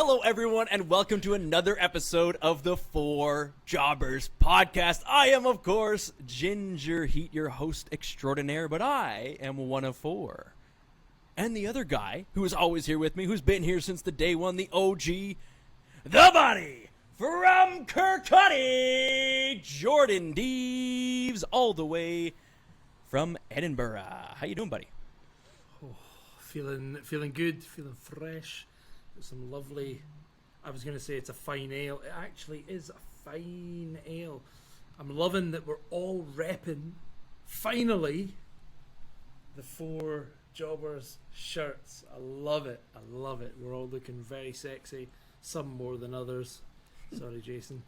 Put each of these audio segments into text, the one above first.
Hello, everyone, and welcome to another episode of the Four Jobbers podcast. I am, of course, Ginger Heat, your host extraordinaire, but I am one of four. And the other guy, who is always here with me, who's been here since the day one, the OG, the Body from Kirkcaldy, Jordan Deves, all the way from Edinburgh. How you doing, buddy? Oh, feeling good, feeling fresh. Some lovely, I was going to say it's a fine ale. It actually is a fine ale. I'm loving that we're all repping, finally, the Four Jobbers shirts. I love it. I love it. We're all looking very sexy, some more than others. Sorry, Jason.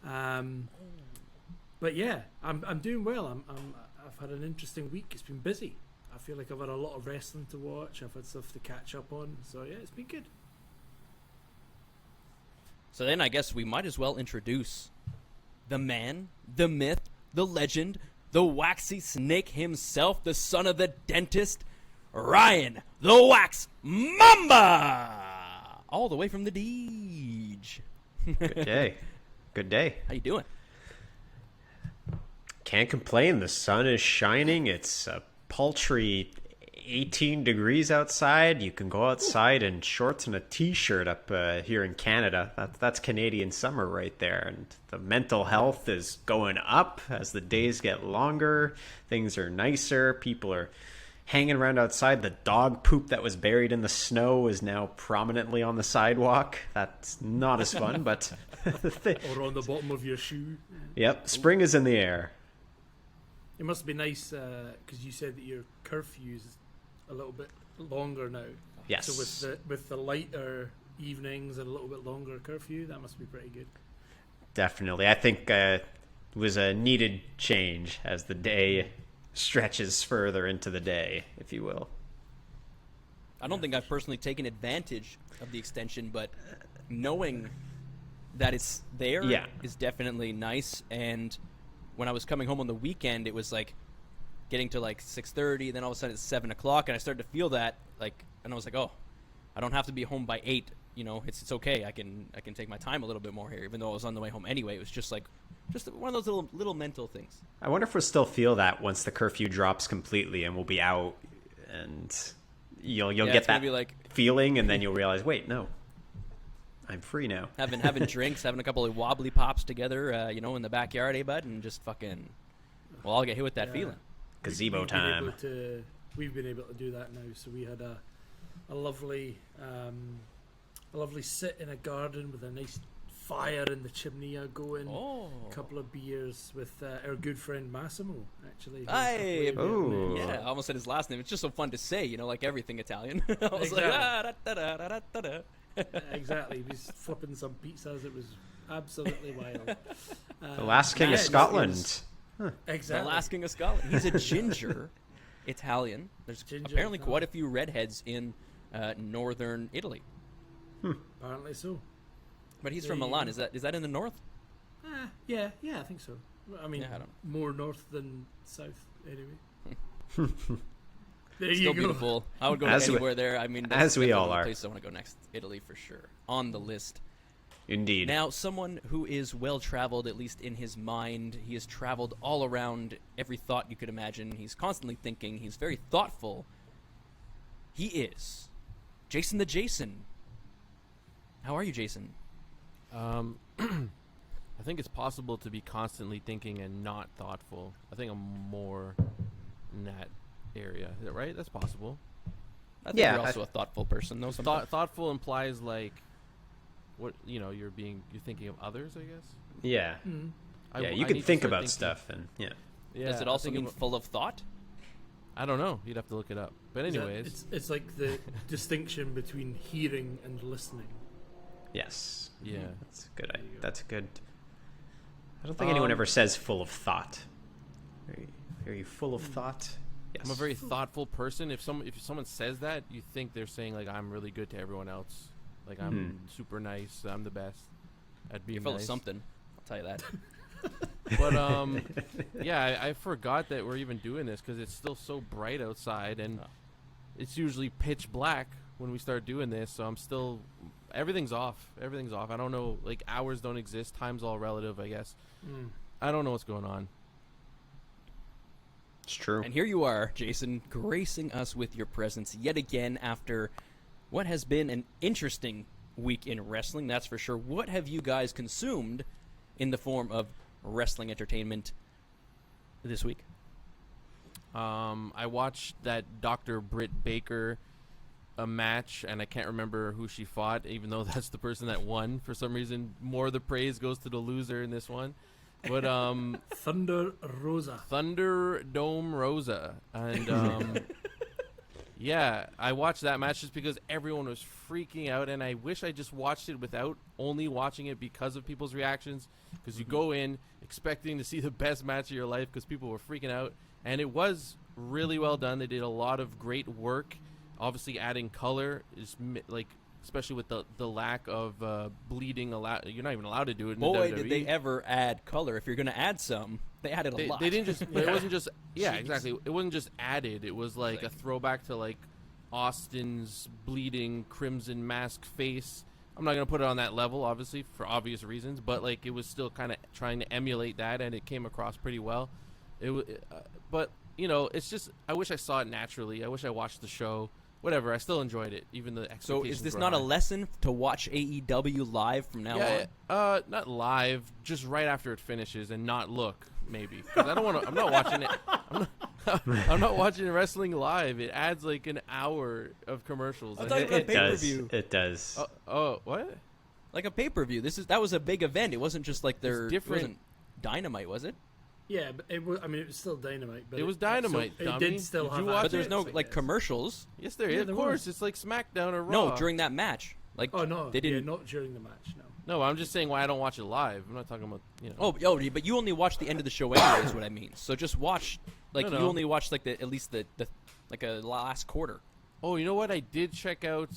But yeah, I'm doing well. I've had an interesting week. It's been busy. I feel like I've had a lot of wrestling to watch. I've had stuff to catch up on. So yeah, it's been good. So then I guess we might as well introduce the man, the myth, the legend, the waxy snake himself, the son of the dentist, Ryan, the Wax Mamba, all the way from the Deej. Good day. Good day. How you doing? Can't complain. The sun is shining. It's a paltry 18 degrees outside. You can go outside in shorts and a t-shirt up here in Canada. That's Canadian summer right there. And the mental health is going up as the days get longer. Things are nicer. People are hanging around outside. The dog poop that was buried in the snow is now prominently on the sidewalk. That's not as fun, but... Or on the bottom of your shoe. Yep, spring is in the air. It must be nice because you said that your curfew is a little bit longer now. Yes. So with the lighter evenings and a little bit longer curfew, that must be pretty good. Definitely. I think it was a needed change as the day stretches further into the day, if you will. I don't think I've personally taken advantage of the extension, but knowing that it's there is definitely nice. And when I was coming home on the weekend, it was like getting to like 6:30, then all of a sudden it's 7 o'clock, and I started to feel that, like, and I was like, oh, I don't have to be home by 8. You know, it's okay. I can take my time a little bit more here, even though I was on the way home anyway. It was just one of those little mental things. I wonder if we'll still feel that once the curfew drops completely and we'll be out, and you'll get that feeling, and then you'll realize, wait, no, I'm free now. Having drinks, having a couple of wobbly pops together, in the backyard, bud, and just fucking, well, I'll get hit with that feeling. Gazebo time. We've been able to do that now. So we had a lovely sit in a garden with a nice fire in the chimney going. Oh. A couple of beers with our good friend Massimo, actually. Hi. Oh. Yeah, I almost said his last name. It's just so fun to say, like everything Italian. I was exactly. Exactly. He was flipping some pizzas. It was absolutely wild. The last king of Scotland. Huh. Exactly. The last king of Scotland. He's a ginger Italian. There's apparently quite a few redheads in northern Italy. Apparently so. But he's from Milan. Is that in the north? Yeah, I think so. I mean, more north than south, anyway. There Still you go. Beautiful. I would go anywhere there. I mean, that's we all are. The place I want to go next. Italy for sure. On the list. Indeed. Now, someone who is well-traveled, at least in his mind. He has traveled all around every thought you could imagine. He's constantly thinking. He's very thoughtful. He is Jason the Jason. How are you, Jason? I think it's possible to be constantly thinking and not thoughtful. I think I'm more in that area. Is that right? That's possible. I think you're also a thoughtful person, though. Thoughtful implies like what you're thinking of others, I guess. Yeah. Mm-hmm. You can think about stuff, and yeah. Does it also mean full of thought? I don't know. You'd have to look it up. But anyways, it's like the distinction between hearing and listening. Yes. Yeah. That's a good. That's a good. I don't think anyone ever says full of thought. Are you full of thought? Yes. I'm a very thoughtful person. If someone says that, you think they're saying like I'm really good to everyone else. Like I'm super nice. I'm the best at being You're full nice. of something. I'll tell you that. But yeah, I forgot that we're even doing this because it's still so bright outside, and it's usually pitch black when we start doing this. So I'm still everything's off. Everything's off. I don't know. Like, hours don't exist. Time's all relative, I guess. I don't know what's going on. It's true. And here you are, Jason, gracing us with your presence yet again after what has been an interesting week in wrestling, that's for sure. What have you guys consumed in the form of wrestling entertainment this week? I watched that Dr. Britt Baker match, and I can't remember who she fought, even though that's the person that won. For some reason, more of the praise goes to the loser in this one. But Thunder Rosa. Thunderdome Rosa. And yeah, I watched that match just because everyone was freaking out, and I wish I just watched it without only watching it because of people's reactions, because you go in expecting to see the best match of your life because people were freaking out, and it was really well done. They did a lot of great work. Obviously, adding color is like, especially with the lack of bleeding. You're not even allowed to do it in Boy, the WWE. did they ever add color. If you're going to add some, they added a lot. They didn't just. It wasn't just. Yeah, exactly. It wasn't just added. It was like a throwback to like Austin's bleeding crimson mask face. I'm not gonna put it on that level, obviously, for obvious reasons. But like, it was still kind of trying to emulate that, and it came across pretty well. But you know, it's just. I wish I saw it naturally. I wish I watched the show. Whatever, I still enjoyed it, even the expectations. So is this were not a high. lesson to watch AEW live from now on? Not live, just right after it finishes, and not look, maybe. 'Cause I don't want to. I'm not watching it. I'm not watching wrestling live. It adds like an hour of commercials. I and thought it- you were It does. pay-per-view. It does. What? Like a pay-per-view. That was a big event. It wasn't just like their different. It wasn't Dynamite, was it? Yeah, but it was. I mean, it was still Dynamite. But It was Dynamite, So it dummy. did still Did have. you watch But there's it? no aspects, I like guess. commercials. Yes, there Yeah, is. Of there course, was. it's like SmackDown or Raw. No, during that match. Like, Oh no, they didn't. Yeah, not during the match. No. No, I'm just saying why I don't watch it live. I'm not talking about Oh, but you only watch the end of the show anyway. Is what I mean. So just watch. Like No. you only watch like at least the like a last quarter. Oh, you know what? I did check out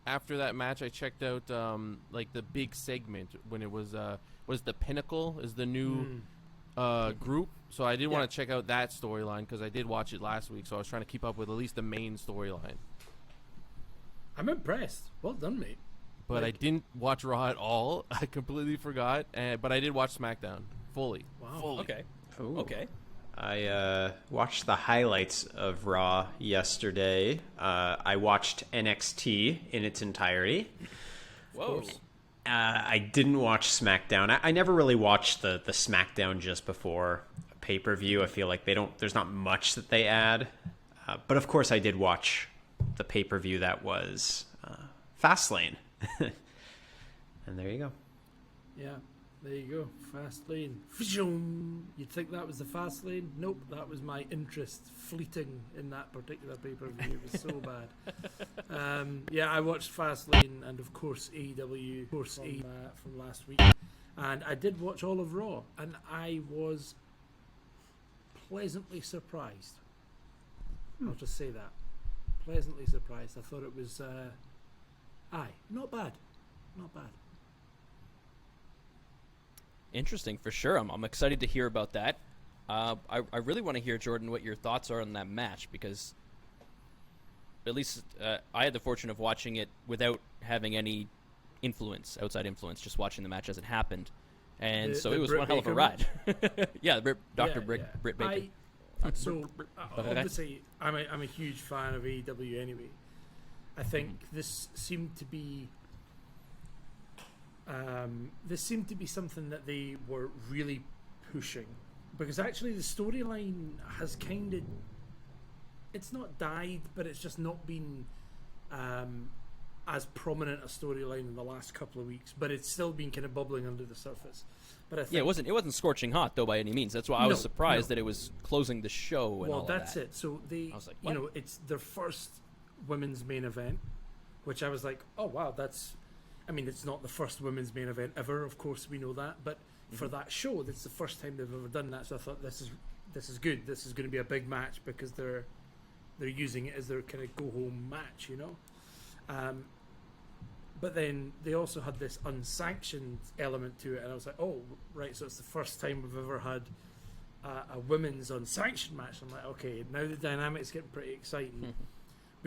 after that match. I checked out like the big segment when it was the Pinnacle is the new group. So I did want to check out that storyline because I did watch it last week. So I was trying to keep up with at least the main storyline. I'm impressed. Well done, mate. But I didn't watch Raw at all. I completely forgot. But I did watch SmackDown fully. Wow. Fully. Okay. Ooh. Okay. I watched the highlights of Raw yesterday. I watched NXT in its entirety. Whoa. I didn't watch SmackDown. I never really watched the SmackDown just before pay-per-view. I feel like there's not much that they add. But of course I did watch the pay-per-view that was Fastlane. And there you go. Yeah, there you go. Fastlane. You'd think that was the Fastlane. Nope, that was my interest fleeting in that particular pay-per-view. It was so bad. Yeah, I watched Fastlane and of course AEW from last week. And I did watch all of Raw, and I was pleasantly surprised. I'll just say that. Pleasantly surprised. I thought it was, not bad. Not bad. Interesting, for sure. I'm excited to hear about that. I really want to hear, Jordan, what your thoughts are on that match, because at least I had the fortune of watching it without having any outside influence, just watching the match as it happened. And so it was Britt one hell of a Baker ride. Yeah, Dr. Yeah, Britt Baker. So Okay. obviously, I'm a huge fan of AEW anyway. I think this seemed to be something that they were really pushing, because actually the storyline has it's not died, but it's just not been as prominent a storyline in the last couple of weeks, but it's still been kind of bubbling under the surface. But I think, Yeah, it wasn't scorching hot though by any means. That's why I was surprised that it was closing the show. And well, all that's of that. it. So they, I was like, what? it's their first women's main event, which I was like, oh wow, it's not the first women's main event ever. Of course, we know that, but for that show, that's the first time they've ever done that. So I thought this is good. This is going to be a big match because they're using it as their kind of go home match, But then they also had this unsanctioned element to it, and I was like, oh, right, so it's the first time we've ever had a women's unsanctioned match. I'm like, okay, now the dynamic's getting pretty exciting.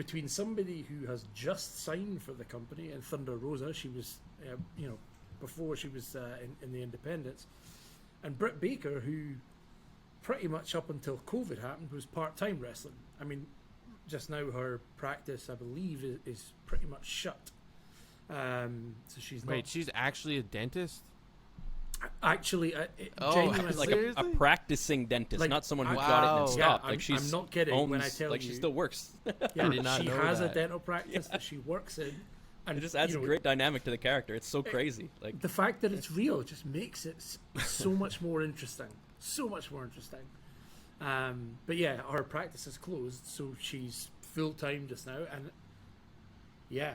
between somebody who has just signed for the company and Thunder Rosa, she was, before she was in the Independents, and Britt Baker, who pretty much up until COVID happened was part-time wrestling. I mean, just now her practice, I believe, is pretty much shut. So she's not. Wait, she's actually a dentist? Actually, genuinely, like a practicing dentist, not someone who got it and then stopped. Yeah, like she's I'm not kidding when I tell you. She still works. Yeah, I did not she know has that. a dental practice that she works in. And it just adds a great dynamic to the character. It's so crazy. Like the fact that it's real just makes it so much more interesting. So much more interesting. But yeah, her practice is closed, so she's full time just now. And yeah,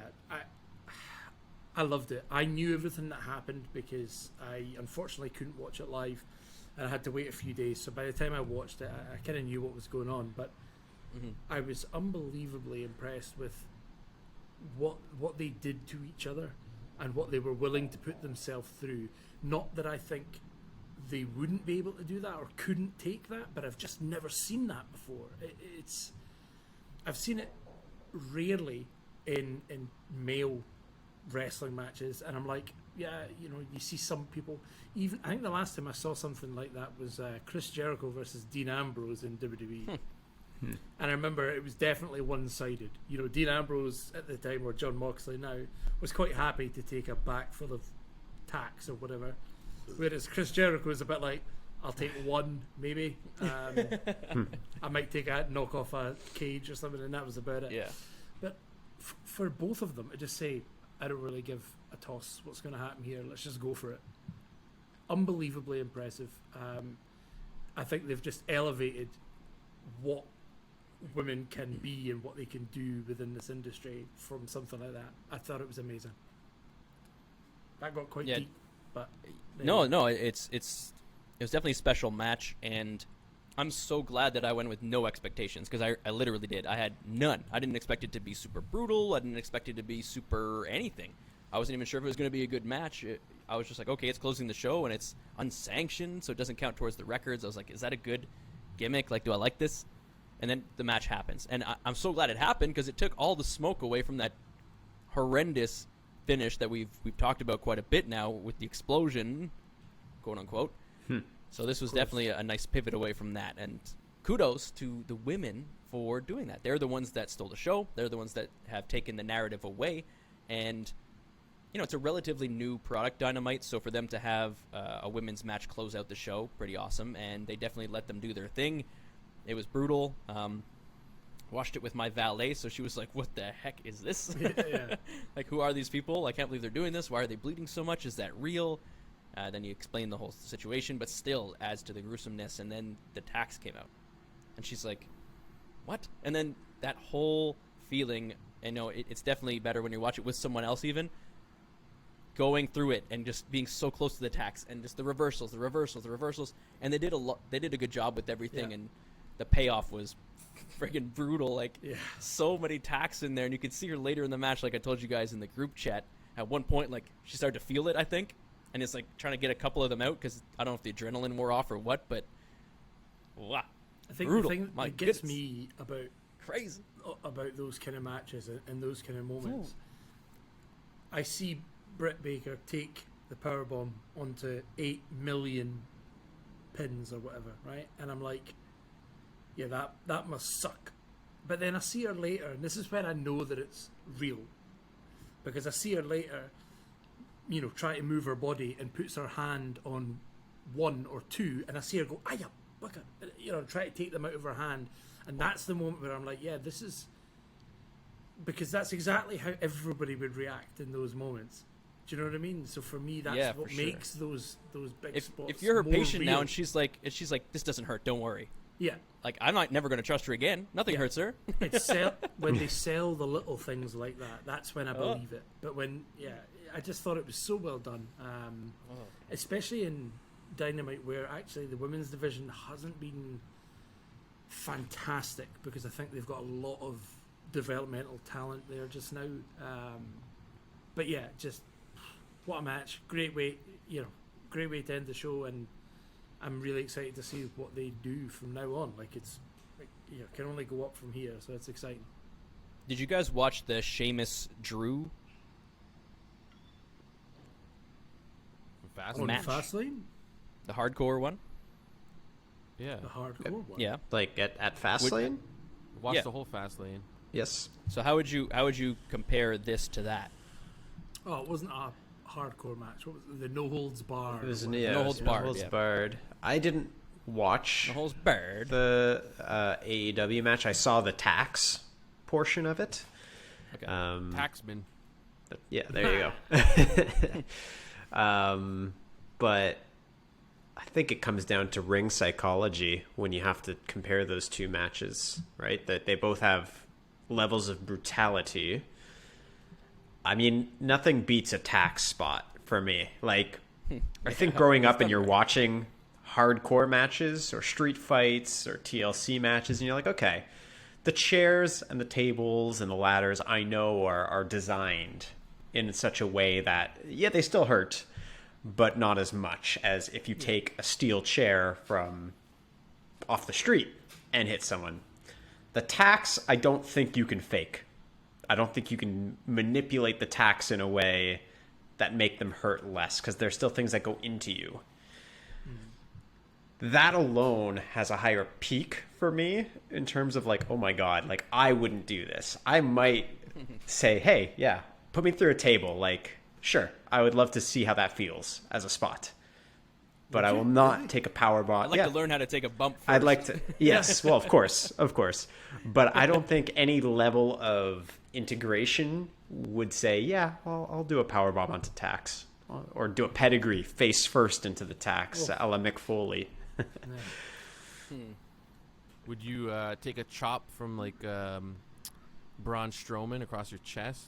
I loved it. I knew everything that happened because I unfortunately couldn't watch it live, and I had to wait a few days. So by the time I watched it, I kind of knew what was going on. But I was unbelievably impressed with what they did to each other and what they were willing to put themselves through. Not that I think they wouldn't be able to do that or couldn't take that, but I've just never seen that before. I've seen it rarely in male wrestling matches, and I'm like, yeah, you see some people. Even I think the last time I saw something like that was Chris Jericho versus Dean Ambrose in WWE. And I remember it was definitely one-sided. Dean Ambrose at the time, or John Moxley now, was quite happy to take a bag full of tacks or whatever, whereas Chris Jericho is a bit like, I'll take one, maybe. I might knock off a cage or something, and that was about it. Yeah. But for both of them, I just say, I don't really give a toss what's going to happen here. Let's just go for it. Unbelievably impressive. I think they've just elevated what women can be and what they can do within this industry from something like that. I thought it was amazing. That got quite deep, but no, it was definitely a special match, and I'm so glad that I went with no expectations, because I literally did. I had none. I didn't expect it to be super brutal. I didn't expect it to be super anything. I wasn't even sure if it was going to be a good match. I was just like, okay, it's closing the show, and it's unsanctioned, so it doesn't count towards the records. I was like, is that a good gimmick? Like, do I like this? And then the match happens. And I'm so glad it happened, because it took all the smoke away from that horrendous finish that we've talked about quite a bit now with the explosion, quote unquote. So this was definitely a nice pivot away from that. And kudos to the women for doing that. They're the ones that stole the show. They're the ones that have taken the narrative away. And, it's a relatively new product, Dynamite. So for them to have a women's match close out the show, pretty awesome. And they definitely let them do their thing. It was brutal. Watched it with my valet, so she was like, what the heck is this? Yeah. Like, who are these people? I can't believe they're doing this. Why are they bleeding so much? Is that real? Then you explain the whole situation, but still adds to the gruesomeness. And then the tax came out. And she's like, what? And then that whole feeling, and it's definitely better when you watch it with someone else even, going through it and just being so close to the tax and just the reversals. And they did a good job with everything, and the payoff was friggin' brutal. Like, so many tacks in there, and you could see her later in the match, like I told you guys in the group chat. At one point, like, she started to feel it, I think, and it's like trying to get a couple of them out, because I don't know if the adrenaline wore off or what, but wow, I think brutal. the thing that gets me about crazy about those kind of matches and those kind of moments, I see Britt Baker take the powerbomb onto 8 million pins or whatever, right? And I'm like, yeah, that must suck. But then I see her later, and this is when I know that it's real, because I see her later, try to move her body and puts her hand on 1 or 2, and I see her go, "Aya, bucka," try to take them out of her hand, and that's the moment where I'm like, yeah, this is, because that's exactly how everybody would react in those moments. Do you know what I mean? So for me, that's what makes those big spots. If you're her more patient real. now, and she's like, this doesn't hurt, don't worry. Yeah. Like, I'm never going to trust her again. Nothing hurts her. It's when they sell the little things like that, that's when I believe it. But I just thought it was so well done. Especially in Dynamite, where actually the women's division hasn't been fantastic, because I think they've got a lot of developmental talent there just now. But yeah, just what a match. Great way to end the show, and I'm really excited to see what they do from now on. Can only go up from here, so it's exciting. Did you guys watch the Sheamus Drew match? Fastlane? The hardcore one? Yeah. The hardcore one? Yeah. Like at Fastlane? Watch Yeah. the whole Fastlane. Yes. So how would you compare this to that? Oh, it wasn't a hardcore match. What was it? The No Holds Barred? It was No Holds Barred, No Holds yeah. Barred. I didn't watch The whole bird. the AEW match. I saw the tax portion of it. Okay. Taxman. Yeah, there you go. But I think it comes down to ring psychology when you have to compare those two matches, right? That they both have levels of brutality. I mean, nothing beats a tax spot for me. Like, I think growing up and you're watching hardcore matches or street fights or TLC matches, and you're like, okay, the chairs and the tables and the ladders I know are designed in such a way that, yeah, they still hurt, but not as much as if you take a steel chair from off the street and hit someone. The tacks, I don't think you can fake. I don't think you can manipulate the tacks in a way that make them hurt less, because there's still things that go into you. That alone has a higher peak for me in terms of like, oh my God, like I wouldn't do this. I might say, hey, yeah, put me through a table. Like, sure, I would love to see how that feels as a spot. But I will not take a power bomb. I'd like to learn how to take a bump first. I'd like to. Yes, well, of course. But I don't think any level of integration would say, yeah, I'll do a power bomb onto tax. Or do a pedigree face first into the tax, a la Mick Foley. Would you take a chop from like Braun Strowman across your chest?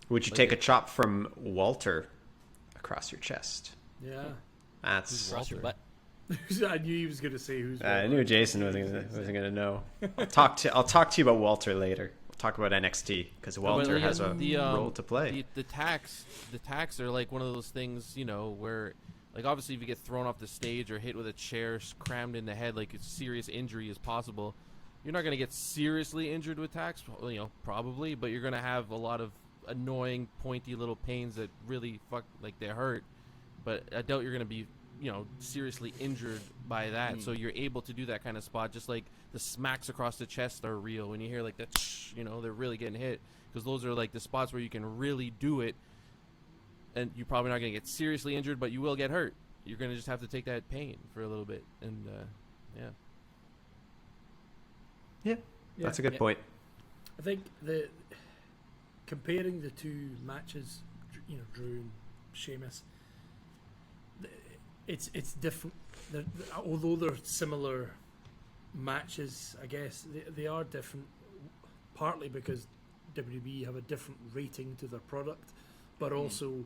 Would you take a chop from Walter across your chest? Yeah. That's. Cross your butt. I knew he was going to say who's. I knew Jason wasn't going to know. I'll talk to you about Walter later. We'll talk about NXT because Walter has a role to play. The tax are like one of those things, you know, where like obviously if you get thrown off the stage or hit with a chair crammed in the head, like a serious injury is possible. You're not going to get seriously injured with tax, you know, probably, but you're going to have a lot of annoying, pointy little pains that really they hurt. But I doubt you're going to be, you know, seriously injured by that. So you're able to do that kind of spot, just like the smacks across the chest are real. When you hear like that, you know, they're really getting hit, because those are like the spots where you can really do it, and you're probably not going to get seriously injured, but you will get hurt. You're going to just have to take that pain for a little bit, and Yeah, that's a good point. I think comparing the two matches, you know, Drew and Sheamus, it's different. Although they're similar matches, I guess they are different. Partly because WWE have a different rating to their product, but also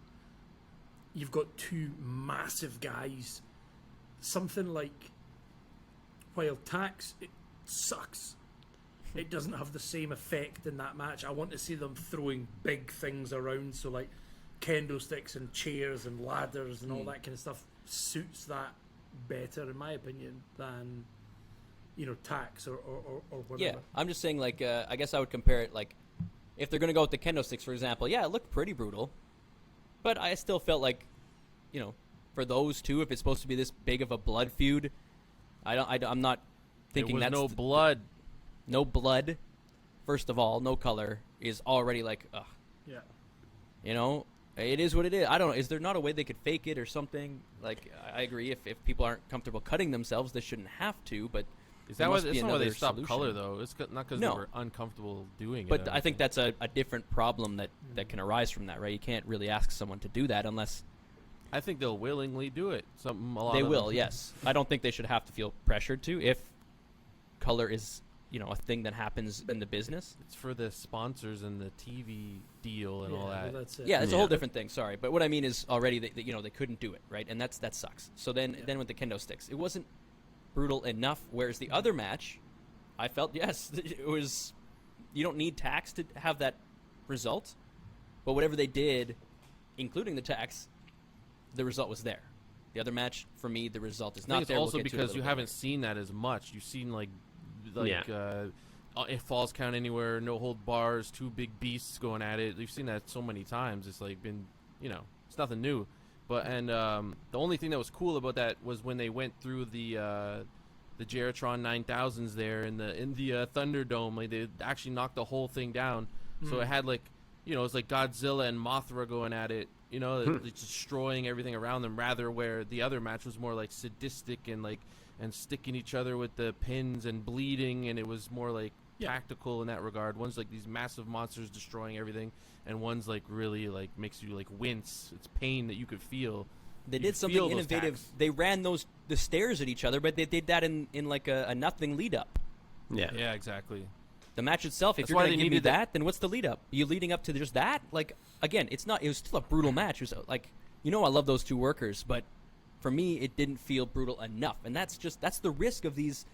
you've got two massive guys. Something like, while tax, it sucks. It doesn't have the same effect in that match. I want to see them throwing big things around, so like kendo sticks and chairs and ladders and all that kind of stuff suits that better, in my opinion, than, you know, tax or whatever. Yeah, I'm just saying, like, I guess I would compare it, like, if they're going to go with the kendo sticks, for example, yeah, it looked pretty brutal, but I still felt like, you know, for those two, if it's supposed to be this big of a blood feud, I'm not thinking there was that's no blood. No blood, first of all, no color, is already like, ugh. Yeah. You know, it is what it is. I don't know. Is there not a way they could fake it or something? Like, I agree. If people aren't comfortable cutting themselves, they shouldn't have to, but Is there that why? must be It's not why they another stopped solution. color though. It's not because No. they were uncomfortable doing it. But I think that's a different problem that can arise from that, right? You can't really ask someone to do that unless I think they'll willingly do it. A lot they of will. them. Yes, I don't think they should have to feel pressured to if color is, you know, a thing that happens in the business. It's for the sponsors and the TV deal and all Yeah, that. well, that's it. Yeah, it's a whole different thing. Sorry, but what I mean is already you know, they couldn't do it, right? And that sucks. So then with the kendo sticks, it wasn't brutal enough. Whereas the other match, I felt, yes, it was. You don't need tax to have that result, but whatever they did, including the tax, the result was there. The other match, for me, the result is I think not it's there. also We'll get to it a because little you bit haven't later. seen that as much. You've seen like it falls count anywhere, no hold bars, two big beasts going at it. We've seen that so many times. It's like been, it's nothing new. But the only thing that was cool about that was when they went through the Geritron 9000s there in the Thunderdome. Like they actually knocked the whole thing down. So it had it's like Godzilla and Mothra going at it. Destroying everything around them. Rather, where the other match was more like sadistic and sticking each other with the pins and bleeding, and it was more like tactical in that regard. One's like these massive monsters destroying everything, and one's like really like makes you like wince. It's pain that you could feel. They did something innovative. They ran the stairs at each other, but they did that in like a nothing lead up. Yeah, exactly. The match itself, if you're going to give me that, then what's the lead up? You leading up to just that? Like, again, it was still a brutal match. It was like, I love those two workers, but for me, it didn't feel brutal enough. And that's the risk of these,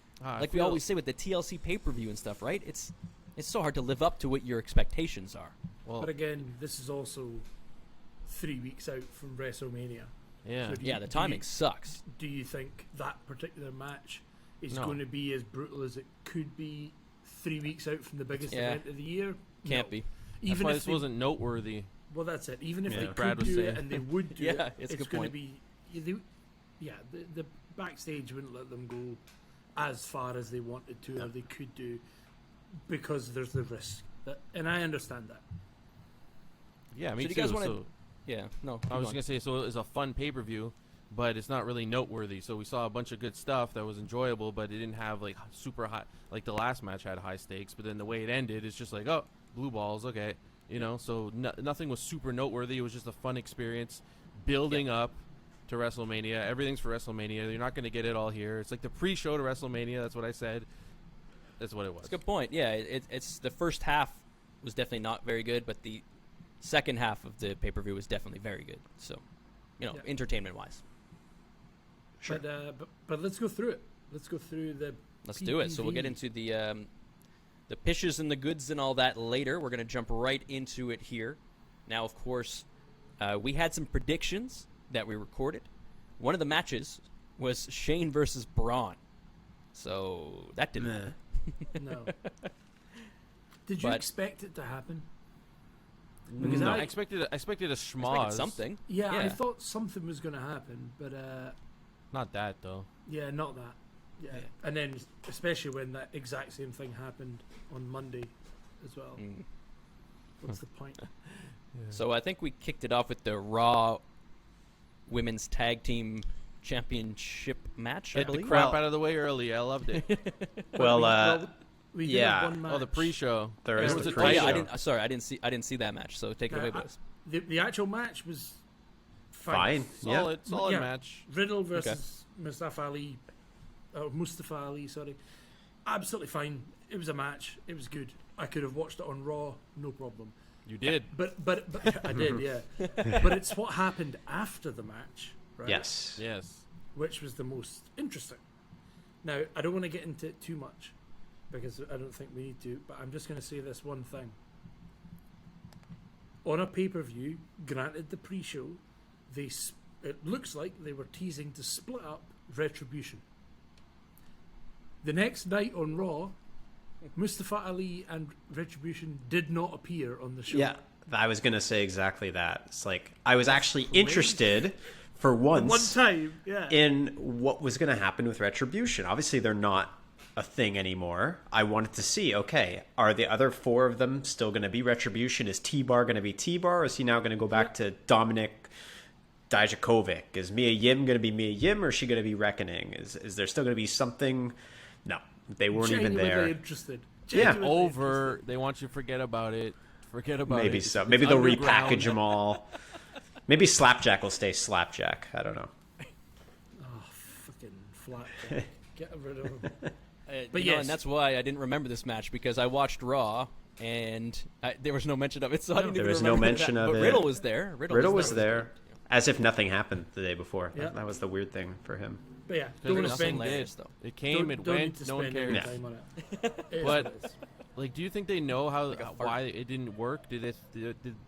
we always say with the TLC pay-per-view and stuff, right? It's so hard to live up to what your expectations are. Well, but again, this is also 3 weeks out from WrestleMania. Yeah, so the timing sucks. Do you think that particular match is going to be as brutal as it could be 3 weeks out from the biggest event of the year? Can't be. Even that's why this wasn't noteworthy. Well, that's it. Even if they Brad could do it and they would do it, it's going to be... the backstage wouldn't let them go as far as they wanted to or they could do because there's the risk. And I understand that. Yeah, me so too. do you guys want I was going to say, so it was a fun pay-per-view, but it's not really noteworthy. So we saw a bunch of good stuff that was enjoyable, but it didn't have like super high, like the last match had high stakes, but then the way it ended is just like, oh, blue balls, okay. So nothing was super noteworthy. It was just a fun experience building up to WrestleMania. Everything's for WrestleMania. You're not going to get it all here. It's like the pre-show to WrestleMania. That's what I said. That's what it was. That's a good point. Yeah, it's the first half was definitely not very good, but the second half of the pay-per-view was definitely very good. So, entertainment-wise. Sure. But let's go through it. Let's go through the Let's do it. So we'll get into the pitches and the goods and all that later. We're going to jump right into it here. Now, of course, we had some predictions that we recorded. One of the matches was Shane versus Braun. So that didn't happen. No. Did you expect it to happen? Because I expected a schmoz. Something. Yeah, I thought something was going to happen, but not that though. Yeah, not that. Yeah, and then especially when that exact same thing happened on Monday as well. What's the point? So I think we kicked it off with the Raw Women's Tag Team Championship match. Get the crap out of the way early. I loved it. We did have one match. Oh, the pre-show. There is the pre-show. pre-show. I didn't see that match. So take it away, boys. The actual match was fine. Solid match. Riddle versus Mustafa Ali. Sorry, absolutely fine. It was a match. It was good. I could have watched it on Raw, no problem. You did, but I did, yeah. But it's what happened after the match, right? Yes. Which was the most interesting. Now, I don't want to get into it too much because I don't think we need to. But I'm just going to say this one thing. On a pay-per-view, granted the pre-show, it looks like they were teasing to split up Retribution. The next night on Raw, Mustafa Ali and Retribution did not appear on the show. Yeah, I was going to say exactly that. It's like, I was actually interested for once one time, in what was going to happen with Retribution. Obviously, they're not a thing anymore. I wanted to see, okay, are the other four of them still going to be Retribution? Is T-Bar going to be T-Bar, or is he now going to go back to Dominic Dijakovic? Is Mia Yim going to be Mia Yim, or is she going to be Reckoning? Is there still going to be something? No, they weren't even there. Interested. Over. They want you to forget about it. Maybe so. Maybe they'll repackage them all. Maybe Slapjack will stay Slapjack. I don't know. Oh, fucking Flapjack. Get rid of him. But and that's why I didn't remember this match, because I watched Raw and there was no mention of it. So I didn't. There was no mention of it. But Riddle was there. Riddle was there, as if nothing happened the day before. Yeah. That was the weird thing for him. But yeah, don't spend though. It came, it went, no one cares. Time on it. But like, do you think they know why it didn't work? Do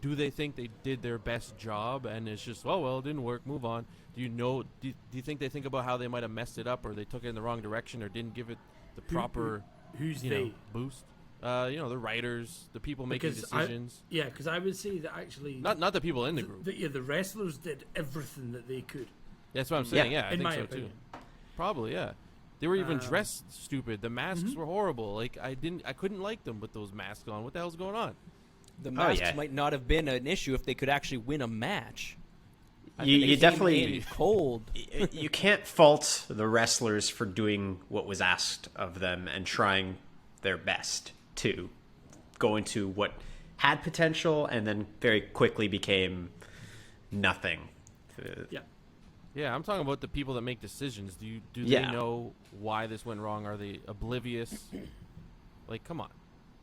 they think they did their best job and it's just, oh well, it didn't work, move on? Do you think they think about how they might have messed it up, or they took it in the wrong direction, or didn't give it the proper who's boost? The writers, the people making decisions. Because I would say that actually not the people in the group. The wrestlers did everything that they could. That's what I'm saying. Yeah, I in think my so opinion. too. Probably, yeah. They were even dressed stupid. The masks were horrible. Like I couldn't like them with those masks on. What the hell's going on? The masks might not have been an issue if they could actually win a match. You definitely cold. You can't fault the wrestlers for doing what was asked of them and trying their best to go into what had potential and then very quickly became nothing. Yeah, I'm talking about the people that make decisions. Do they know why this went wrong? Are they oblivious? Like, come on.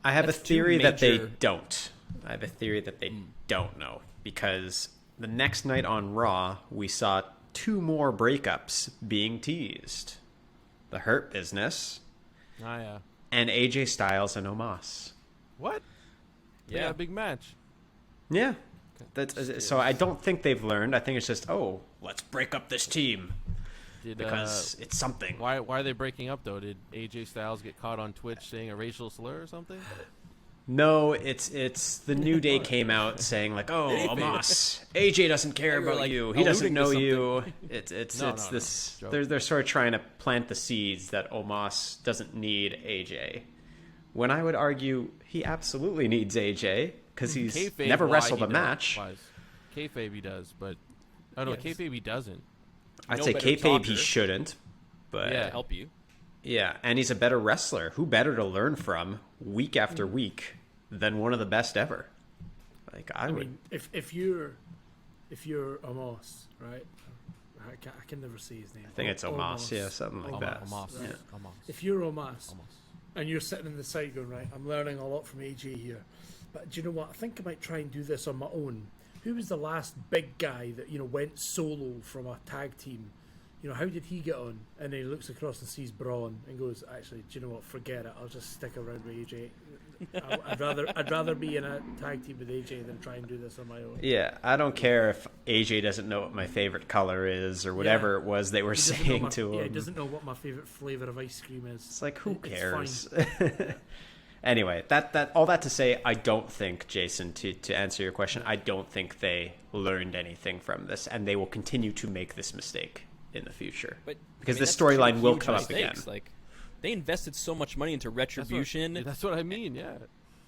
I have a theory that they don't. I have a theory that they don't know because the next night on Raw, we saw 2 more breakups being teased. The Hurt Business and AJ Styles and Omos. What? Yeah, a big match. Yeah. So I don't think they've learned. I think it's just, let's break up this team because it's something. Why are they breaking up, though? Did AJ Styles get caught on Twitch saying a racial slur or something? No, it's the New Day came out saying like, Omos, AJ doesn't care about you. He doesn't know you. It's this. They're sort of trying to plant the seeds that Omos doesn't need AJ. When I would argue he absolutely needs AJ because he's kayfabe never wrestled a match. Kayfabe he does, but kayfabe he doesn't. I'd say kayfabe he shouldn't, but help you. Yeah, and he's a better wrestler. Who better to learn from week after week than one of the best ever? Like I mean, if you're Omos, right? I can never say his name. I think it's Omos, yeah, something like that. Omos. Yeah. If you're Omos, and you're sitting in the side going, right, I'm learning a lot from AJ here, but do you know what? I think I might try and do this on my own. Who was the last big guy that went solo from a tag team? How did he get on? And then he looks across and sees Braun and goes, actually, do you know what? Forget it. I'll just stick around with AJ. I'd rather be in a tag team with AJ than try and do this on my own. Yeah, I don't care if AJ doesn't know what my favorite color is or whatever it was they were saying to him. Yeah, he doesn't know what my favorite flavor of ice cream is. It's like, who cares? Anyway, that all that to say, I don't think, Jason, to answer your question, I don't think they learned anything from this, and they will continue to make this mistake in the future. But because the storyline will come up again. Like, they invested so much money into Retribution. That's what I mean, yeah.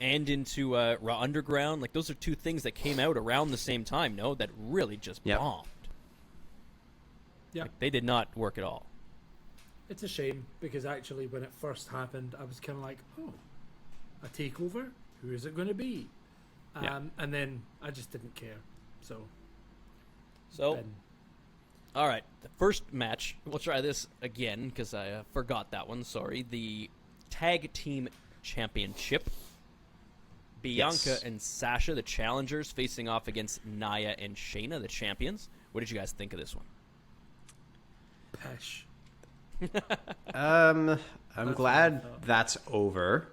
And into Raw Underground. Like, those are 2 things that came out around the same time, that really just bombed. Yeah. Like, they did not work at all. It's a shame, because actually when it first happened, I was kind of like, a takeover? Who is it going to be? And then I just didn't care. So all right, the first match, we'll try this again because I forgot that one, sorry. The Tag Team Championship. Bianca and Sasha, the challengers, facing off against Nia and Shayna, the champions. What did you guys think of this one? Pesh. I'm glad that's over.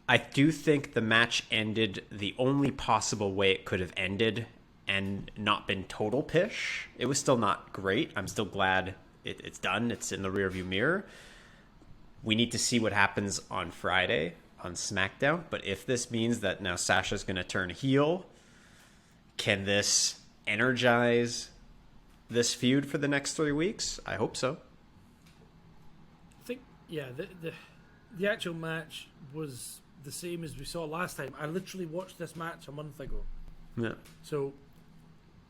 I do think the match ended the only possible way it could have ended and not been total pish. It was still not great. I'm still glad it's done. It's in the rearview mirror. We need to see what happens on Friday on SmackDown. But if this means that now Sasha's going to turn heel, can this energize this feud for the next 3 weeks? I hope so. I think, the actual match was the same as we saw last time. I literally watched this match a month ago. Yeah. So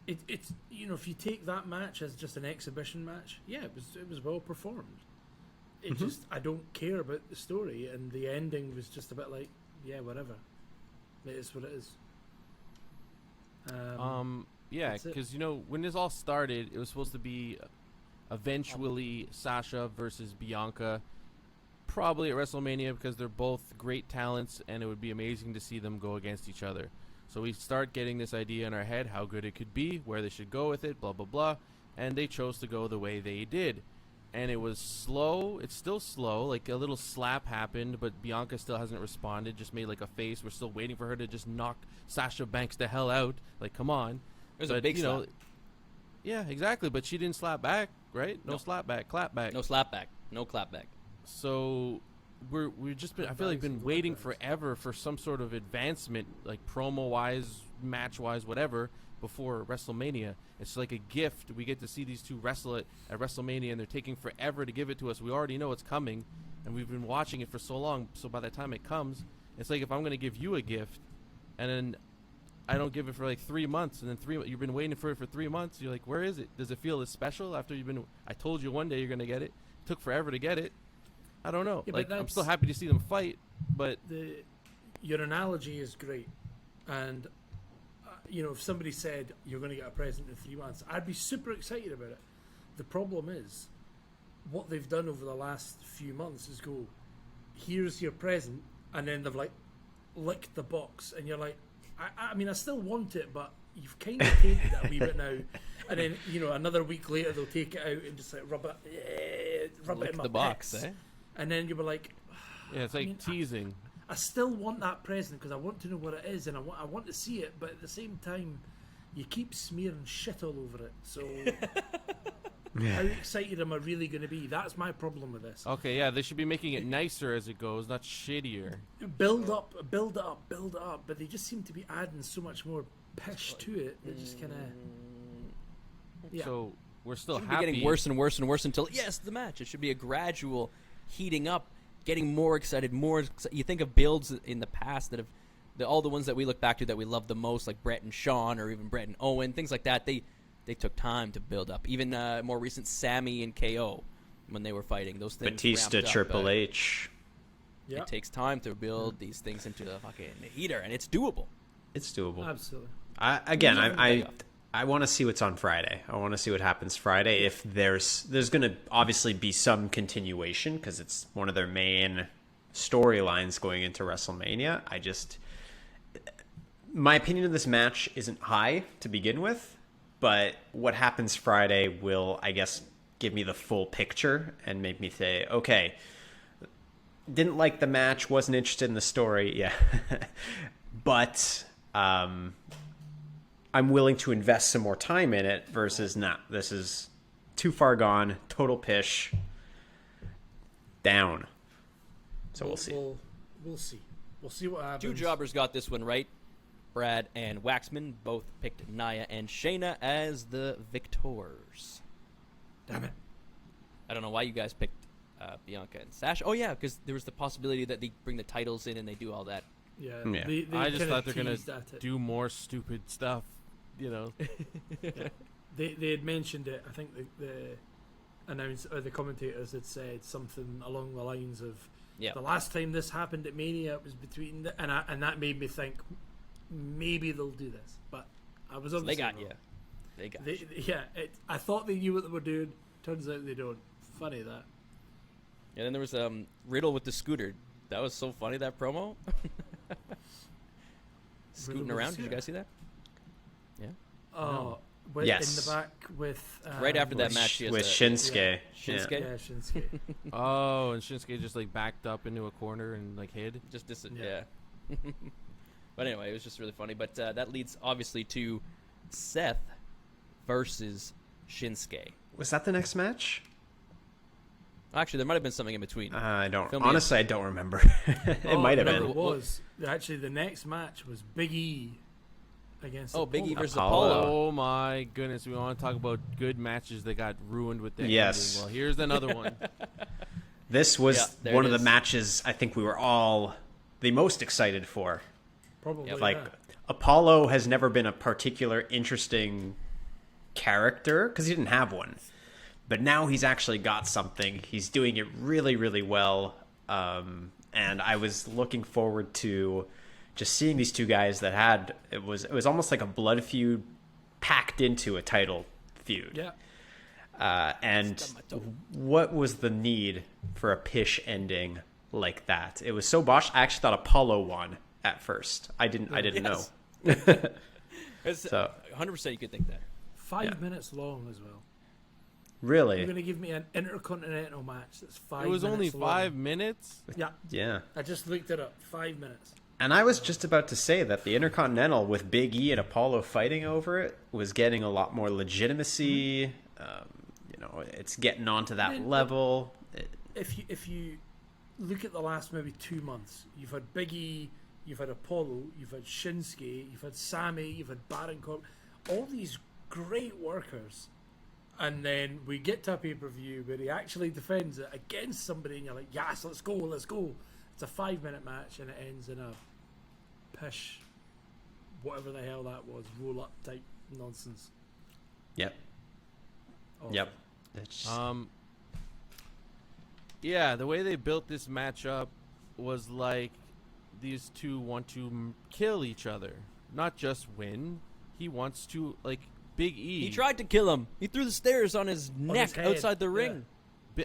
it's if you take that match as just an exhibition match, it was well performed. It just, I don't care about the story, and the ending was just a bit like, whatever. It is what it is. Because when this all started, it was supposed to be eventually Sasha versus Bianca, probably at WrestleMania, because they're both great talents, and it would be amazing to see them go against each other. So we start getting this idea in our head, how good it could be, where they should go with it, blah, blah, blah. And they chose to go the way they did. And it was slow. It's still slow. Like, a little slap happened, but Bianca still hasn't responded, just made like a face. We're still waiting for her to just knock Sasha Banks the hell out. Like, come on. It was a big slap. Yeah, exactly. But she didn't slap back, right? No slap back, clap back. No slap back. No clap back. So we've just been, I feel like been waiting forever for some sort of advancement, like promo wise, match wise, whatever, before WrestleMania. It's like a gift. We get to see these two wrestle at WrestleMania, and they're taking forever to give it to us. We already know it's coming, and we've been watching it for so long. So by the time it comes, it's like if I'm going to give you a gift, and then I don't give it for like 3 months, and then you've been waiting for it for 3 months. You're like, where is it? Does it feel as special after you've been? I told you one day you're going to get it. It took forever to get it. I don't know. Yeah, like, I'm still happy to see them fight, but your analogy is great, and if somebody said you're going to get a present in 3 months, I'd be super excited about it. The problem is, what they've done over the last few months is go, here's your present, and then they've like licked the box, and you're like, I mean, I still want it, but you've kind of tainted it a wee bit now. And then another week later they'll take it out and just like rub it in my the box, eh? And then you were like, yeah, it's like teasing. I still want that present because I want to know what it is, and I want to see it, but at the same time, you keep smearing shit all over it. So, how excited am I really going to be? That's my problem with this. Okay, yeah, they should be making it nicer as it goes, not shittier. Build up, but they just seem to be adding so much more pish to it. They're just kind of. Yeah. So we're still Be happy. getting worse and worse and worse until the match. It should be a gradual heating up, getting more excited. You think of builds in the past that have all the ones that we look back to that we love the most, like Brett and Shawn or even Brett and Owen, things like that. They took time to build up. Even more recent Sammy and KO when they were fighting, those things. Batista, Triple H. It takes time to build these things into the fucking heater, and it's doable. It's doable. Absolutely. I want to see what's on Friday. I want to see what happens Friday. If there's going to obviously be some continuation because it's one of their main storylines going into WrestleMania. My opinion of this match isn't high to begin with, but what happens Friday will, I guess, give me the full picture and make me say, okay, didn't like the match, wasn't interested in the story, yeah, but I'm willing to invest some more time in it versus this is too far gone, total pish, down. So we'll see. We'll see. We'll see what happens. Two jobbers got this one right. Brad and Waxman both picked Nia and Shayna as the victors. Damn it. I don't know why you guys picked Bianca and Sasha. Oh, yeah, because there was the possibility that they bring the titles in and they do all that. Yeah. Yeah. I just thought they're going to do more stupid stuff, Yeah. They had mentioned it. I think the commentators had said something along the lines of, the last time this happened at Mania, it was between and that made me think maybe they'll do this, but I was obviously they got wrong. you. They got you. I thought they knew what they were doing. Turns out they don't. Funny that. And then there was Riddle with the scooter. That was so funny, that promo. Scooting around. Did you guys see that? Yeah. Oh, no. Yes. In the back with right after that match, with Shinsuke. Shinsuke. Yeah, Shinsuke. Oh, and Shinsuke just like backed up into a corner and like hid. Just But anyway, it was just really funny. But that leads obviously to Seth versus Shinsuke. Was that the next match? Actually, there might have been something in between. I don't remember. It might have been. It was. Actually, the next match was Big E against Big E versus Apollo. Oh my goodness, we want to talk about good matches that got ruined with that. Yes. Ending. Well, here's another one. This was there one it of the is. matches I think we were all the most excited for. Probably. Like, Apollo has never been a particular interesting character because he didn't have one. But now he's actually got something. He's doing it really, really well. And I was looking forward to just seeing these two guys that had it was almost like a blood feud packed into a title feud. Yeah. And what was the need for a pish ending like that? It was so botched. I actually thought Apollo won at first. I didn't know. So 100% you could think that. 5 minutes long as well. Really? You're going to give me an intercontinental match that's 5 minutes It was only long. 5 minutes. Yeah. Yeah. I just looked it up. 5 minutes. And I was just about to say that the Intercontinental with Big E and Apollo fighting over it was getting a lot more legitimacy. It's getting onto that level. If you look at the last maybe 2 months. You've had Big E, you've had Apollo, you've had Shinsuke, you've had Sammy, you've had Baron Corbin, all these great workers. And then we get to a pay-per-view where he actually defends it against somebody, and you're like, yes, let's go. It's a 5-minute match, and it ends in a pish, whatever the hell that was, roll-up type nonsense. Yep. Awful. Yep. It's, Yeah, the way they built this matchup was like these two want to kill each other, not just win. He wants to, like, Big E. He tried to kill him. He threw the stairs on his neck his head. outside the ring.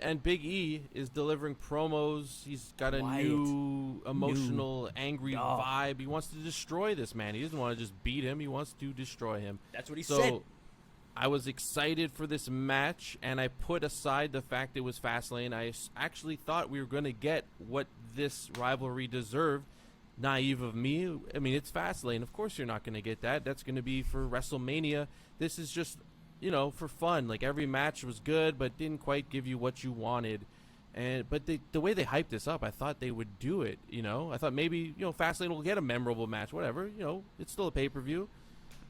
And Big E is delivering promos. He's got a new emotional, angry vibe. He wants to destroy this man. He doesn't want to just beat him. He wants to destroy him. That's what he said. I was excited for this match, and I put aside the fact it was Fastlane. I actually thought we were going to get what this rivalry deserved. Naive of me. I mean, it's Fastlane. Of course you're not going to get that. That's going to be for WrestleMania. This is just, for fun. Like, every match was good, but didn't quite give you what you wanted. But the way they hyped this up, I thought they would do it, I thought maybe, Fastlane will get a memorable match, whatever. It's still a pay-per-view.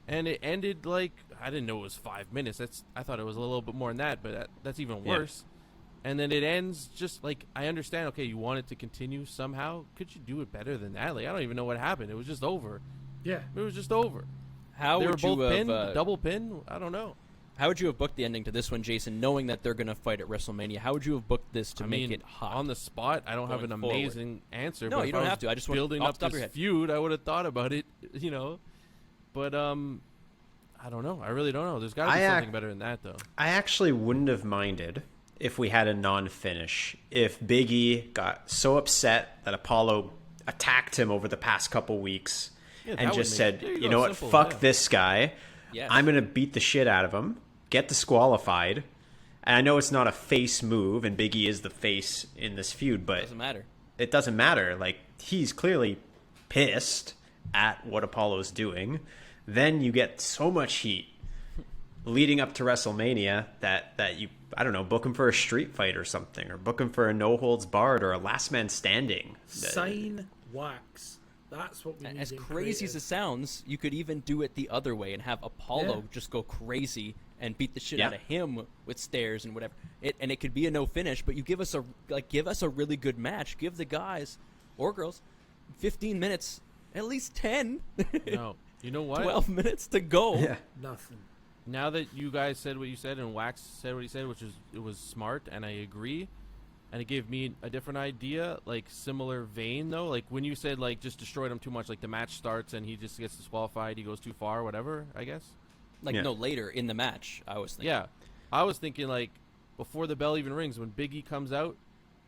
And it ended like, I didn't know it was 5 minutes. I thought it was a little bit more than that, but that's even worse. And then it ends just like, I understand, okay, you want it to continue somehow. Could you do it better than that? Like, I don't even know what happened. It was just over. Yeah. It was just over. How they would were both you have, pinned, double pin? I don't know. How would you have booked the ending to this one, Jason, knowing that they're going to fight at WrestleMania? How would you have booked this to make it hot? On the spot, I don't have an Going forward. amazing answer. No, but you don't have to. I just want building off up the top of this your head. feud. I would have thought about it, But I don't know. I really don't know. There's got to be something better than that, though. I actually wouldn't have minded if we had a non-finish. If Big E got so upset that Apollo attacked him over the past couple weeks and just said, you know what, fuck this guy. Yes. I'm going to beat the shit out of him, get disqualified. And I know it's not a face move, and Big E is the face in this feud, but It doesn't matter. Like, he's clearly pissed at what Apollo's doing. Then you get so much heat leading up to WrestleMania that you, I don't know, book him for a street fight or something, or book him for a no holds barred or a last man standing. Sign wax. That's what we need. As crazy as it sounds, you could even do it the other way and have Apollo just go crazy and beat the shit out of him with stairs and whatever. And it could be a no finish, but you give us a really good match. Give the guys or girls 15 minutes, at least 10. No. You know what? 12 minutes to go. Yeah. Nothing. Now that you guys said what you said and Wax said what he said, it was smart, and I agree, and it gave me a different idea, like similar vein though. Like when you said like just destroyed him too much, like the match starts and he just gets disqualified, he goes too far, whatever. I guess. No, later in the match, I was thinking. Yeah, I was thinking like before the bell even rings, when Big E comes out,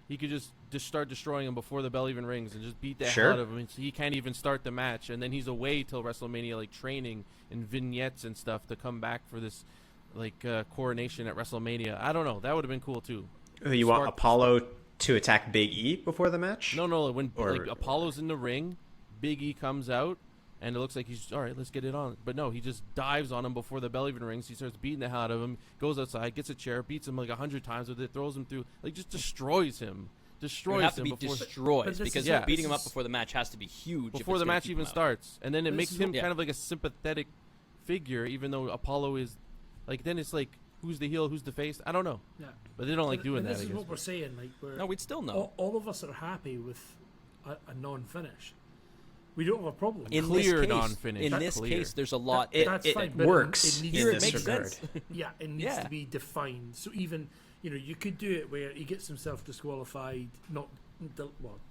he could just start destroying him before the bell even rings and just beat the hell out of him. So he can't even start the match, and then he's away till WrestleMania, like training and vignettes and stuff to come back for this like coronation at WrestleMania. I don't know. That would have been cool too. You want Apollo to attack Big E before the match? No. When like Apollo's in the ring, Big E comes out, and it looks like he's all right. Let's get it on. But no, he just dives on him before the bell even rings. He starts beating the hell out of him. Goes outside, gets a chair, beats him like 100 times with it, throws him through, like just destroys him. You have to be destroyed because beating him up before the match has to be huge. Before the match even starts. And then it makes him kind of like a sympathetic figure, even though Apollo is like, then it's like, who's the heel, who's the face? I don't know. Yeah. But they don't like doing that. This is what we're saying. Like, no, we'd still know. All of us are happy with a non-finish. We don't have a problem. In clear non-finish. In this case, there's a lot. It works. It makes sense. Yeah, it needs to be defined. So even, you could do it where he gets himself disqualified, not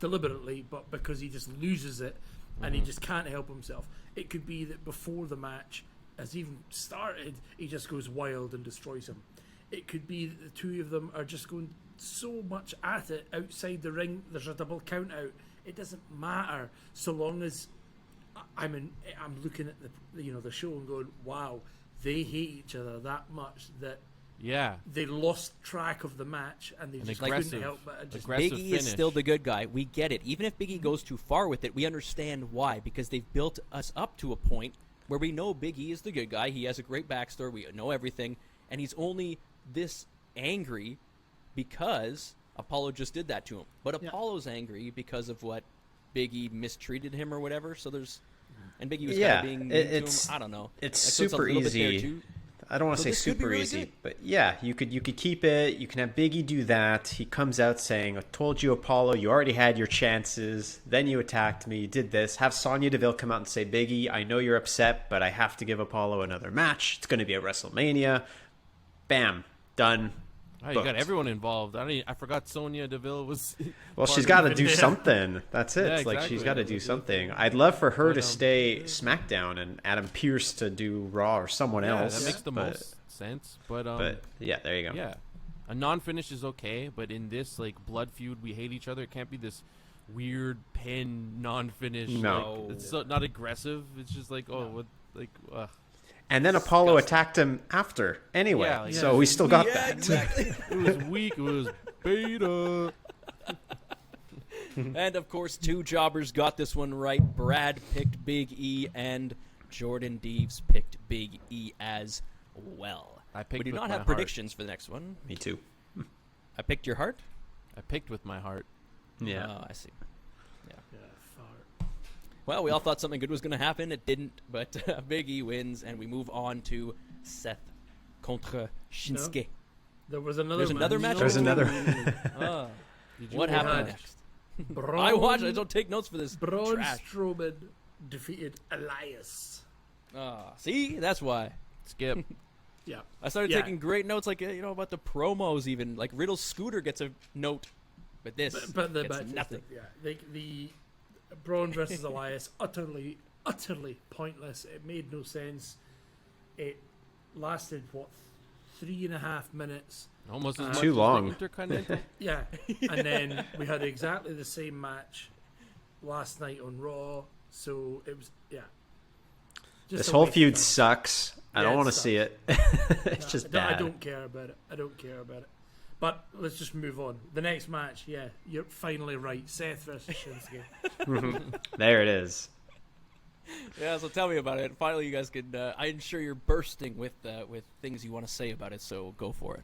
deliberately, but because he just loses it and he just can't help himself. It could be that before the match has even started, he just goes wild and destroys him. It could be that the two of them are just going so much at it outside the ring. There's a double count out. It doesn't matter so long as I'm looking at the show and going, wow, they hate each other that much that they lost track of the match and they just couldn't help but just Big E is still the good guy. We get it. Even if Big E goes too far with it, we understand why, because they've built us up to a point where we know Big E is the good guy. He has a great backstory. We know everything, and he's only this angry because Apollo just did that to him. But Yeah. Apollo's angry because of what Big E mistreated him or whatever. So there's, and Big E was Yeah, kind of being mean to him. I don't know. It's so it's a super little bit there, easy. too. I don't want to So say this could be super really easy, good. but yeah, you could keep it. You can have Biggie do that. He comes out saying, "I told you, Apollo, you already had your chances. Then you attacked me. You did this." Have Sonya Deville come out and say, "Biggie, I know you're upset, but I have to give Apollo another match. It's going to be at WrestleMania." Bam, done. Oh, you Booked. got everyone involved. I forgot Sonya Deville was. Well, part she's of got to it. do something. That's it. Yeah, Like exactly. she's got to do something. I'd love for her But, to stay SmackDown and Adam Pearce to do Raw or someone Yeah, else. that makes the but, most sense. But yeah, there you go. yeah, a non-finish is okay. But in this like blood feud, we hate each other. It can't be this weird pin non-finish. No. like, it's not aggressive. It's just like what like. And then Apollo attacked him after anyway, Yeah, like- so we still got Yeah, that. exactly. It was weak. It was beta. And of course, two jobbers got this one right. Brad picked Big E, and Jordan Deves picked Big E as well. I picked we do with not my have heart. predictions for the next one. Me too. I picked your heart. I picked with my heart. Yeah. Oh, I see. Yeah, fart. Well, we all thought something good was going to happen. It didn't, but Big E wins, and we move on to Seth contre Shinsuke. There was another. There's another match? There's another. Ah, Did you what watch? happened next? Braun, I watched. I don't take notes for this Braun trash. Strowman defeated Elias. Ah, see, that's why. Skip. Yeah. I started Yeah. taking great notes, like about the promos. Even like Riddle's scooter gets a note, but this But the gets match is nothing. the Braun versus Elias utterly pointless. It made no sense. It lasted 3.5 minutes. Almost as much Too as long. The Intercontinental. Yeah, and then we had exactly the same match last night on Raw. So it was just This a whole waste of feud time. sucks. I Yeah, don't it want to sucks. see it. It's just I bad. don't care about it. I don't care about it. But let's just move on. The next match, yeah, you're finally right. Seth versus Shinsuke. There it is. Yeah, so tell me about it. Finally, you guys can. I'm sure you're bursting with things you want to say about it. So go for it.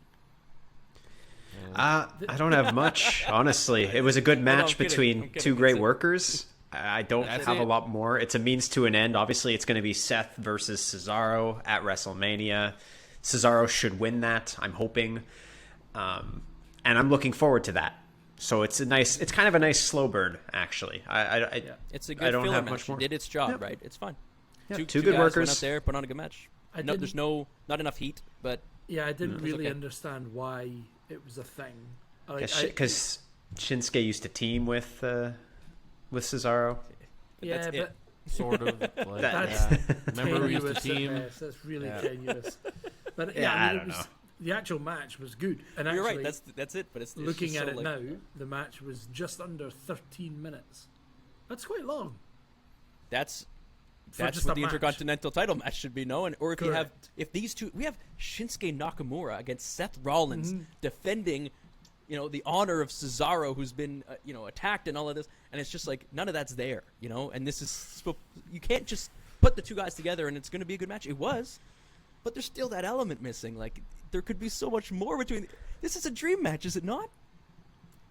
I don't have much, honestly. It was a good I'm match kidding. between I'm kidding. two great That's it. workers. I don't That's have a it. lot more. It's a means to an end. Obviously, it's going to be Seth versus Cesaro at WrestleMania. Cesaro should win that, I'm hoping. And I'm looking forward to that. So it's kind of a nice slow burn, actually. It's a I good don't filler have match. much more. It did its job, Yep. right? It's fine. Yeah, Two two good guys went workers. out there, put on a good match. I No, didn't- there's not enough heat, but Yeah, I didn't It's really okay. understand why it was a thing. Because Shinsuke used to team with Cesaro. yeah, that's but it. Sort of. Like, that's yeah. Remember we used tenuous to at team. best. That's really Yeah. tenuous. But Yeah, yeah, I I mean, don't know. the actual match was good. And You're actually, right. That's it. But it's looking just at so, it like, now, the match was just under 13 minutes. That's quite long. That's For that's just what a the match. Intercontinental title match should be known. Or if you have, Correct. if these two, we have Shinsuke Nakamura against Seth Rollins defending, the honor of Cesaro, who's been, attacked and all of this, and it's just like none of that's there, And this is you can't just put the two guys together and it's going to be a good match. It was, but there's still that element missing. Like there could be so much more between. This is a dream match, is it not?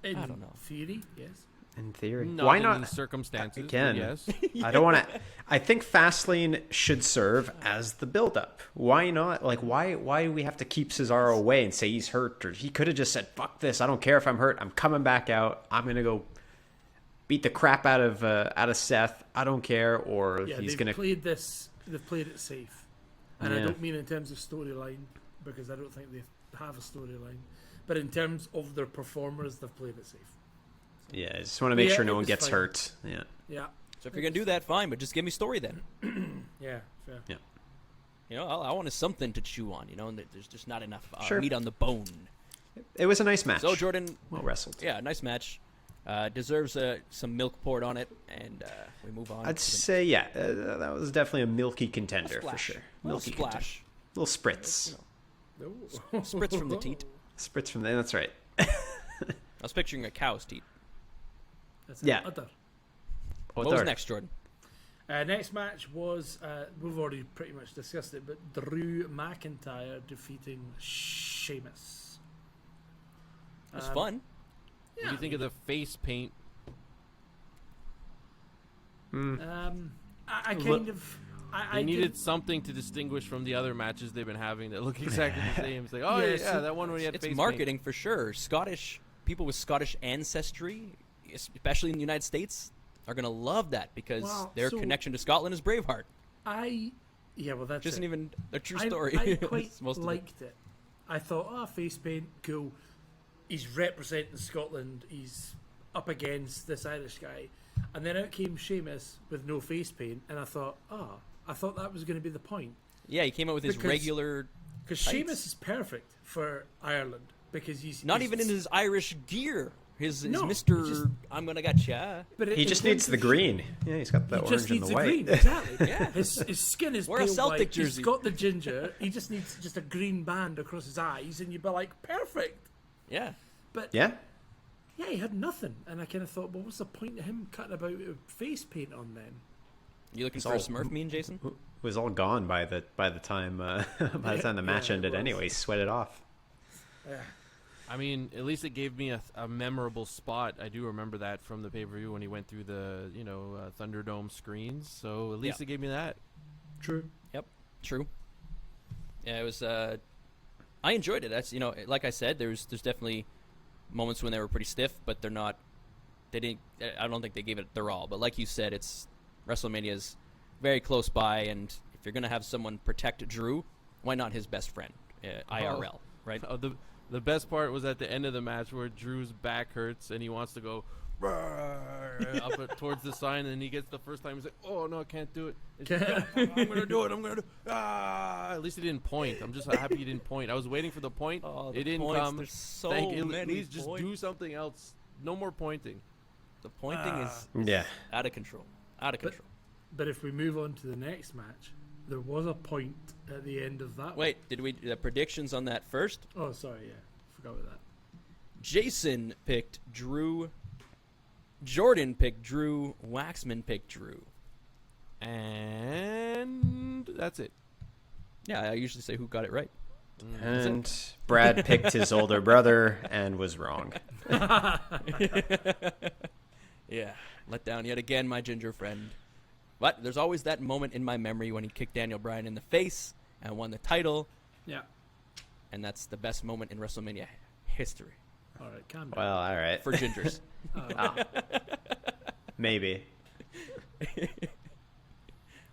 In I don't know. theory, yes. In theory, Not why in not? these circumstances. but Again. Yes. I don't want to. I think Fastlane should serve as the build-up. Why not? Like, why do we have to keep Cesaro away and say he's hurt? Or he could have just said, "Fuck this! I don't care if I'm hurt. I'm coming back out. I'm gonna go beat the crap out of Seth. I don't care." Or Yeah, he's they've gonna. played this. They've played it safe, and I Yeah. don't mean in terms of storyline because I don't think they have a storyline, but in terms of their performers, they've played it safe. Yeah, I just want to make Yeah, sure no it one was gets fine. hurt. Yeah. Yeah, So if you're gonna do that, fine. But just give me story then. yeah, fair. I want something to chew on. And there's just not enough Sure. meat on the bone. It was a nice match. So Jordan, Well wrestled. yeah, nice match. Deserves some milk poured on it, and we move on. I'd to say, yeah, that was definitely a milky contender for splash. sure. A Milky contender. splash. Little spritz. Spritz from the teat. Spritz from there. That's right. I was picturing a cow's teat. That's Yeah. Udder. What was next, Jordan? Next match was we've already pretty much discussed it, but Drew McIntyre defeating Sheamus. It was fun. What do you think of the face paint? I kind of. I needed did- something to distinguish from the other matches they've been having that look exactly the same. It's like, oh Yeah, yeah, so that one where he had It's face marketing for sure. Scottish people with Scottish ancestry, especially in the United States, are gonna love that because Well, their so- connection to Scotland is Braveheart. Yeah, well, that's Which isn't it. even a true story. I It's quite most of it. liked it. I thought, face paint, cool. He's representing Scotland. He's up against this Irish guy. And then out came Sheamus with no face paint, and I thought, I thought that was going to be the point. Yeah, he came out with his Because- regular, Because Tights. Sheamus is perfect for Ireland, because he's... not he's- even in his Irish gear. His No, Mr. he just- I'm gonna gotcha. But He in just terms needs the of- green. Yeah, he's got the He orange just and needs the the white. green, exactly. Yeah. His skin is Wear a pale Celtic white. jersey. He's got the ginger. He just needs just a green band across his eyes, and you'd be like, perfect. Yeah. But Yeah? yeah, he had nothing, and I kind of thought, well, what's the point of him cutting about with face paint on then? You looking It's for a all- Smurf meme, Jason? It was all gone by the time the match Yeah, it ended was. anyway. He sweated off. Yeah. I mean, at least it gave me a memorable spot. I do remember that from the pay-per-view when he went through the Thunderdome screens. So at least Yeah. it gave me that. True. True. Yeah, it was. I enjoyed it. That's like I said, there's definitely moments when they were pretty stiff, but they're not. They didn't. I don't think they gave it their all. But like you said, it's WrestleMania's very close by, and if you're gonna have someone protect Drew, why not his best friend, IRL, right? The best part was at the end of the match where Drew's back hurts and he wants to go towards the sign, and he gets the first time. He's like, "Oh no, I can't do it. I'm gonna do it. I'm gonna do." At least he didn't point. I'm just happy he didn't point. I was waiting for the point. Oh, it the didn't points, come. there's so Thank you. many Please just points. do something else. No more pointing. The pointing is Yeah. out of control. Out of control. But if we move on to the next match, there was a point at the end of that. Wait, did we the predictions on that first? Oh, sorry, yeah. Forgot about that. Jason picked Drew. Jordan picked Drew. Waxman picked Drew. And that's it. Yeah, I usually say who got it right. And Brad picked his older brother and was wrong. Yeah, let down yet again, my ginger friend. But there's always that moment in my memory when he kicked Daniel Bryan in the face and won the title, Yeah. and that's the best moment in WrestleMania history All right, calm down. Well, all right. for gingers. Maybe.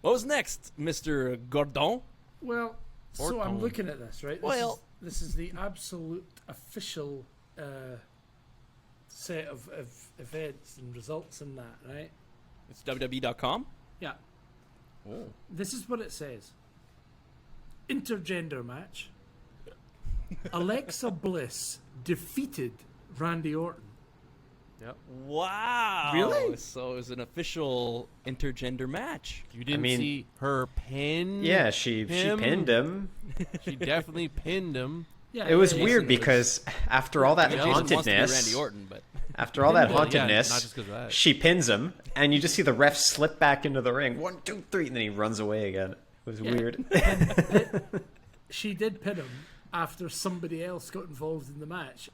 What was next, Mr. Gordon? Well, so I'm Orton. looking at this, right? This is the absolute official set of events and results and that, right? It's WWE.com. Yeah. Oh. This is what it says. Intergender match. Alexa Bliss defeated Randy Orton. Yep. Wow. Really? So it was an official intergender match. You didn't mean- see her pin. Yeah, she Him. pinned him. She definitely pinned him. Yeah, It was yeah, weird was- because after all that Jason wants to be Randy hauntedness, Orton, but after all that Well, yeah, hauntedness, not just 'cause of that. she pins him, and you just see the ref slip back into the ring. 1, 2, 3, and then he runs away again. It was weird. She did pin him after somebody else got involved in the match,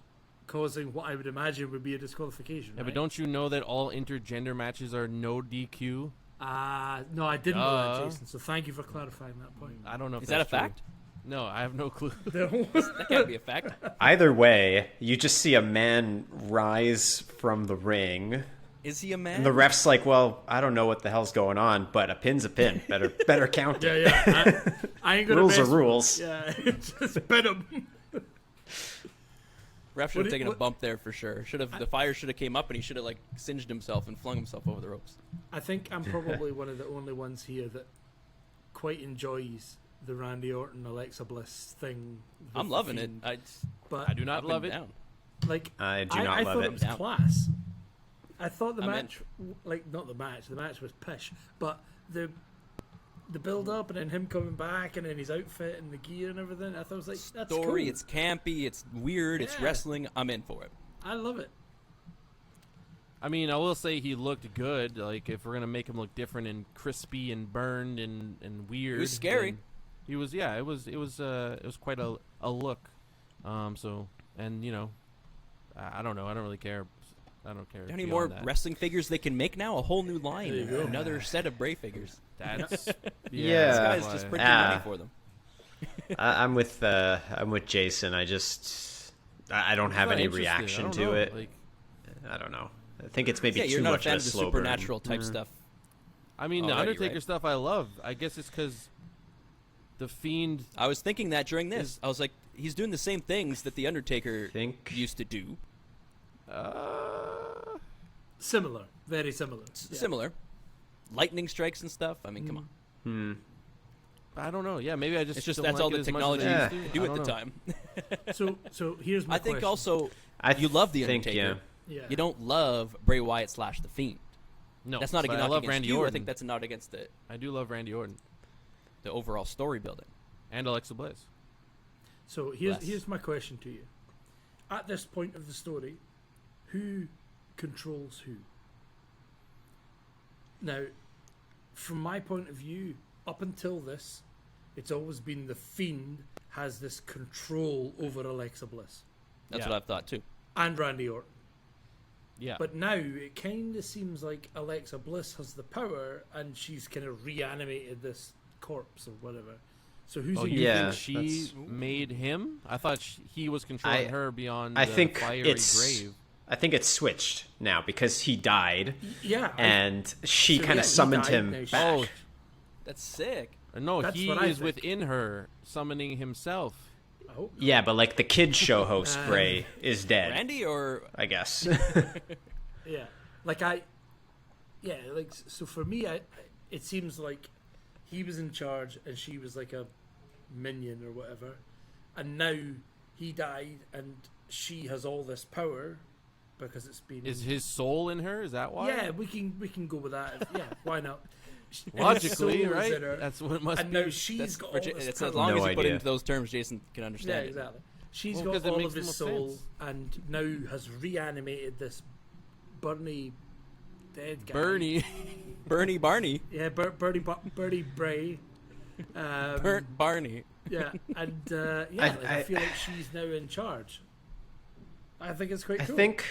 causing what I would imagine would be a disqualification. Yeah, right? but don't you know that all intergender matches are no DQ? No, I didn't know that, Jason. So thank you for clarifying that point. I don't know if is that a that's true. fact? No, I have no clue. That can't be a fact. Either way, you just see a man rise from the ring, Is he a man? and the ref's like, "Well, I don't know what the hell's going on, but a pin's a pin. Better count it. Yeah. I ain't gonna Rules are mess with- rules." Yeah, just pin him. Ref should have taken a what- bump there for sure. The fire should have came up and he should have like singed himself and flung himself over the ropes. I think I'm probably one of the only ones here that quite enjoys the Randy Orton Alexa Bliss thing. with I'm the loving Fiend. it. But I do not Up love and it. down. like I do not love thought it. it was Down. class. I thought the I'm in. match, like not the match. The match was pish, but the build up and then him coming back and then his outfit and the gear and everything. I thought it was like that's Story, cool. it's campy, it's weird, it's Yeah. wrestling. I'm in for it. I love it. I mean, I will say he looked good. Like, if we're gonna make him look different and crispy and burned and weird, scary. then He was, yeah. It was quite a look. So, and I don't know. I don't really care. I don't care. How many beyond more that. wrestling figures they can make now? A whole new line, There you go. another set of Bray figures. That's Yeah. This that's guy's just why. printing money for them. I'm with Jason. I don't have It's not any interesting. reaction I don't to know. it. Like, I don't know. I think it's maybe Yeah, you're too not a much fan of of a the slow burn. supernatural type stuff. I mean, the Already, Undertaker right? stuff I love. I guess it's because the Fiend. I was thinking that during this. I was like, he's doing the same things that the Undertaker used to do. Similar, very similar. Yeah. Similar. Lightning strikes and stuff. I mean, come on. I don't know. Yeah, maybe I just. It's just don't that's like all it the as much as technology I you used could to. do I at the don't know. time. So here's my I think question. also I you love the think, Undertaker. Yeah. You don't love Bray Wyatt / the Fiend. No, That's not but against, I love against Randy you. Orton. I think that's not against I do love Randy Orton the overall story building. and Alexa Bliss. So here's my question to you. At this point of the story, who controls who? Now, from my point of view, up until this, it's always been the Fiend has this control over Alexa Bliss That's Yeah. what I've thought too. and Randy Orton. Yeah, But now it kind of seems like Alexa Bliss has the power and she's kind of reanimated this corpse or whatever. So who's oh, in you Yeah, think she that's- made him? I thought he was controlling her beyond I the think fiery it's. grave. I think it's switched now because he died, Yeah. and she So, kind yeah, of he summoned died, him now she- back. Oh, That's sick. no, That's he what I is think. within her, summoning himself. I hope not. Yeah, but like the kids show host Bray is dead. Randy or I guess. Yeah, so for me, it seems like he was in charge and she was like a minion or whatever, and now he died and she has all this power because it's been. Is his soul in her? Is that why? Yeah, we can go with that. Yeah, why not? His Logically, soul is right? in her, That's what it must and be. now she's got all this it's power. as long No as you put it idea. into those terms, Jason can Yeah, understand it. exactly. She's Well, got 'cause it all makes of his the most soul sense. and now has reanimated this Bernie dead guy. Bernie Barney. Yeah, Bernie Bray. Bert Barney. Yeah, and I feel like she's now in charge. I think it's quite I cool. think